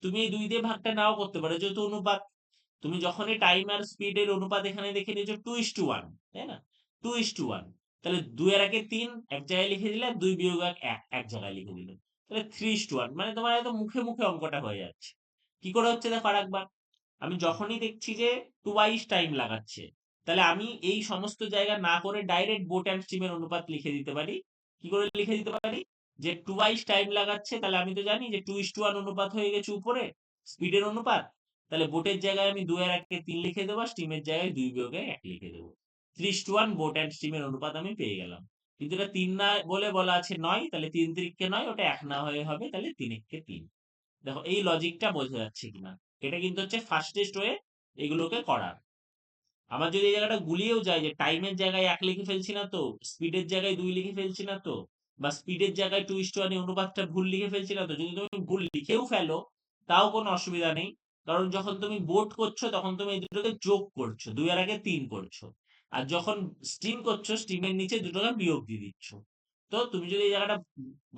তুমি এই 2 দিয়ে ভাগটা নাও করতে পারো যেহেতু অনুপাত। তুমি যখনই টাইম আর স্পিডের অনুপাত এখানে দেখে নিয়েছো 2:1, তাই না? 2:1, তাহলে 2 এর আগে 3 এক জায়গায় লিখে দিলে, 2 বিয়োগ 1 এক জায়গায় লিখে দিলে। তাহলে 3:1, মানে তোমার একদম মুখে মুখে অঙ্কটা হয়ে যাচ্ছে। কি করে হচ্ছে দেখো আরেকবার। আমি যখনই দেখছি যে টুয়াইস টাইম লাগাচ্ছে, তাহলে আমি এই সমস্ত জায়গা না করে ডাইরেক্ট বোট অ্যান্ড স্ট্রিমের অনুপাত লিখে দিতে পারি। কি করে লিখে দিতে পারি, যে টুয়াইস টাইম লাগাচ্ছে তাহলে আমি তো জানি যে 2:1 অনুপাত হয়ে গেছে উপরে স্পিডের অনুপাত। তাহলে বোটের জায়গায় আমি 2 এর 1 কে 3 লিখে দেবো, স্ট্রিমের জায়গায় 2 বিয়োগে 1 লিখে দেবো। 3:1 বোট অ্যান্ড স্ট্রিমের অনুপাত আমি পেয়ে গেলাম। কিন্তু এটা 3 না বলে বলা আছে 9, তাহলে 3 3 9, ওটা 1 না হয়ে হবে, তাহলে 3 1 3। দেখো এই লজিকটা বোঝা যাচ্ছে কিনা। এটা কিন্তু হচ্ছে ফাস্টেস্ট ওয়ে এগুলোকে করার। আমার যদি এই জায়গাটা গুলিয়েও যায় যে টাইমের জায়গায় 1 লিখে ফেলছি না তো, স্পিডের জায়গায় 2 লিখে ফেলছি না তো, বা স্পিডের জায়গায় 2:1 অনুপাতটা ভুল লিখে ফেলছি না তো, যদি তুমি ভুল লিখেও ফেলো তাও কোনো অসুবিধা নেই। কারণ যখন তুমি বোট করছো তখন তুমি এই দুটোকে যোগ করছো, 2 এর আগে 3 করছো। আর যখন স্ট্রিম করছো স্ট্রিমের নিচে দুটোকে বিয়োগ দিয়ে দিচ্ছ। তো তুমি যদি এই জায়গাটা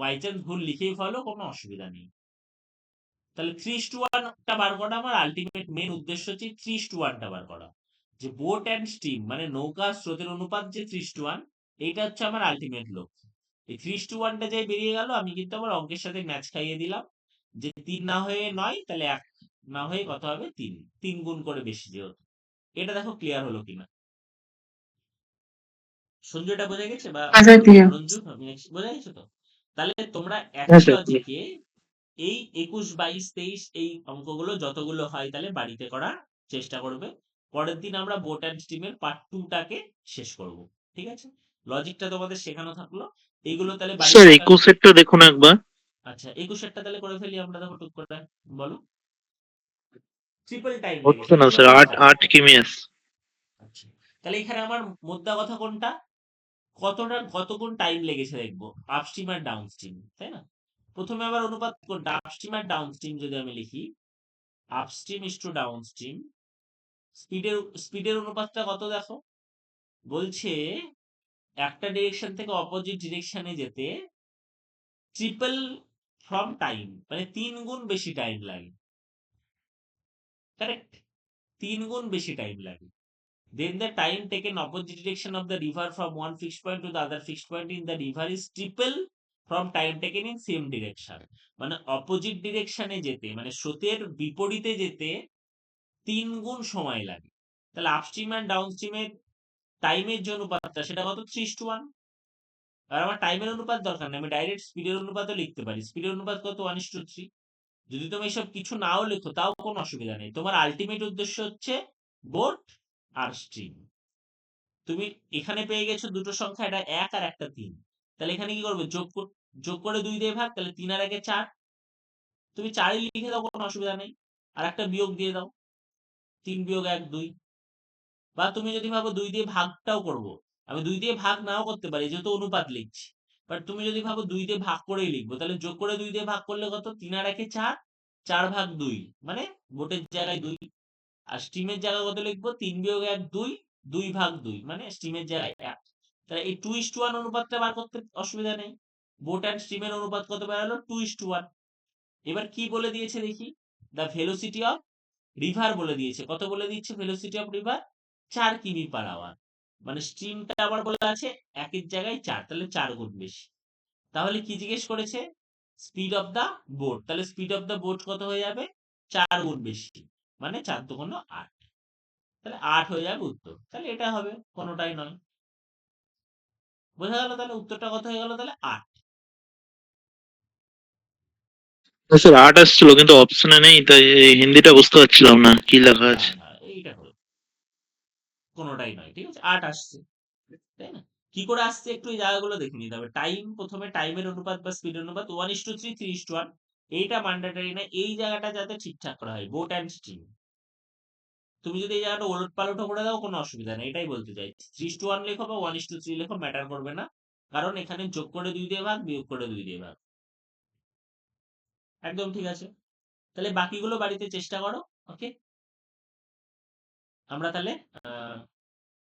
বাই চান্স ভুল লিখেই ফেলো কোনো অসুবিধা নেই। তাহলে 3:1 টা বার করা আমার আলটিমেট মেন উদ্দেশ্য হচ্ছে 3:1 টা বার করা। যে বোট এন্ড স্ট্রিম মানে নৌকা স্রোতের অনুপাত যে 3:1, এইটা হচ্ছে আমার আলটিমেট লক্ষ্য। এই 3:1 টা যে বেরিয়ে গেল আমি কিন্তু আমার অঙ্কের সাথে ম্যাচ খাইয়ে দিলাম, যে 3 না হয়ে 9 তাহলে 1 না হয়ে কত হবে, 3। 3 গুণ করে বেশি যেহেতু। এটা দেখো ক্লিয়ার হলো কিনা। সঞ্জু এটা বোঝা গেছে বা আচ্ছা ক্লিয়ার। রঞ্জু বোঝা গেছে তো? তাহলে তোমরা হ্যাঁ একই স্যার। লজিকে এই 21, 22, 23 এই অঙ্কগুলো যতগুলো হয় তাহলে বাড়িতে করার চেষ্টা করবে। পরের দিন আমরা বোট অ্যান্ড স্ট্রিমের পার্ট 2 টাকে শেষ করব। ঠিক আছে? লজিকটা তোমাদের শেখানো থাকলো। এইগুলো তাহলে স্যার বাড়িতে কাল। 21 এরটা দেখুন একবার। আচ্ছা 21 এরটা তাহলে করে ফেলি আমরা, দেখো টুক করে। বলো। ট্রিপল টাইম হচ্ছে লেগেছে, না তাই স্যার, তো? 8 কিমি আছে। আচ্ছা। তাহলে এখানে আমার মোদ্দা কথা কোনটা? কত গুণ টাইম লেগেছে দেখবো, আপস্ট্রিম আর ডাউনস্ট্রিম, তাই না? প্রথমে আবার অনুপাত কোনটা, আপস্ট্রিম আর ডাউনস্ট্রিম যদি আমি লিখি, আপস্ট্রিম ইস টু ডাউনস্ট্রিম, স্পিডের অনুপাতটা কত দেখো, বলছে একটা ডিরেকশন থেকে অপোজিট ডিরেকশনে যেতে ট্রিপল ফ্রম টাইম, মানে 3 গুণ বেশি টাইম লাগে। কারেক্ট? 3 গুণ বেশি টাইম লাগে। Then the time taken opposite direction of the river from one fixed point to the other fixed point in the river is triple from time taken in same direction, মানে opposite ডিরেকশনে যেতে, মানে স্রোতের বিপরীতে যেতে 3 গুণ সময় লাগে। তাহলে আপস্ট্রিম এন্ড ডাউনস্ট্রিমের টাইমের যে অনুপাতটা সেটা কত? 3:1। আর আমার টাইমের অনুপাত দরকার নেই, আমি ডাইরেক্ট স্পিডের অনুপাতও লিখতে পারি। স্পিডের অনুপাত কত? 1:3। যদি তুমি এসব কিছু নাও লেখো তাও কোনো অসুবিধা নেই, তোমার আলটিমেট উদ্দেশ্য হচ্ছে বোট আর স্ট্রিম। তুমি এখানে পেয়ে গেছো দুটো সংখ্যা, এটা 1 আর একটা 3। তাহলে এখানে কি করবে? যোগ করে 2 দিয়ে ভাগ, তাহলে 3 আর 1 4। তুমি 4ই লিখে দাও, কোনো অসুবিধা নেই। আর একটা বিয়োগ দিয়ে দাও, 3 বিয়োগ 1 2। বা তুমি যদি ভাবো 2 দিয়ে ভাগটাও করব, আমি 2 দিয়ে ভাগ নাও করতে পারি যেহেতু অনুপাত লিখছি। বাট তুমি যদি ভাবো 2 দিয়ে ভাগ করেই লিখবো, তাহলে যোগ করে 2 দিয়ে ভাগ করলে কত? 3 আর 1 4, 4 ভাগ 2, মানে বোটের জায়গায় 2। আর স্ট্রিমের জায়গায় কত লিখবো? 3 বিয়োগ 1 2, 2 ভাগ 2, মানে স্ট্রিমের জায়গায় 1। তাহলে এই 2:1 অনুপাতটা বার করতে অসুবিধা নেই। বোট এন্ড স্ট্রিমের অনুপাত কত বেরালো? 2:1। এবার কি বলে দিয়েছে দেখি? দ্য ভেলোসিটি অফ রিভার বলে দিয়েছে। কত বলে দিচ্ছে ভেলোসিটি অফ রিভার? 4 কিমি পার আওয়ার। মানে স্ট্রিমটা আবার বলা আছে 1 এর জায়গায় 4, তাহলে 4 গুণ বেশি। তাহলে কি জিজ্ঞেস করেছে? Speed of the boat. তাহলে স্পিড অফ দা বোট কত হয়ে যাবে? 4 গুণ বেশি, মানে 4 দুগুণ 8। তাহলে 8 হয়ে যাবে উত্তর। তাহলে এটা হবে, কোনোটাই নয়। বোঝা গেল? তাহলে উত্তরটা কত হয়ে গেল? তাহলে 8। স্যার 8 আসছিল কিন্তু অপশনে নেই, তাই এই হিন্দিটা বুঝতে পারছিলাম না কি লেখা আছে। এইটা হলো, কোনোটাই নয়। ঠিক আছে, 8 আসছে, তাই না? কি করে আসছে একটু এই জায়গাগুলো দেখে নিতে হবে। টাইম, প্রথমে টাইমের অনুপাত বা স্পিডের অনুপাত 1:3 3:1, এইটা ম্যান্ডেটরি না। এই জায়গাটা যাতে ঠিকঠাক করা হয়, বোট এন্ড স্ট্রিম। তুমি যদি এই জায়গাটা ওলট পালটও করে দাও কোনো অসুবিধা নেই, এটাই বলতে চাইছি। 3:1 লেখো বা 1:3 লেখো, ম্যাটার করবে না, কারণ এখানে যোগ করে 2 দিয়ে ভাগ, বিয়োগ করে 2 দিয়ে ভাগ। একদম ঠিক আছে। তাহলে বাকিগুলো বাড়িতে চেষ্টা করো। ওকে, আমরা তাহলে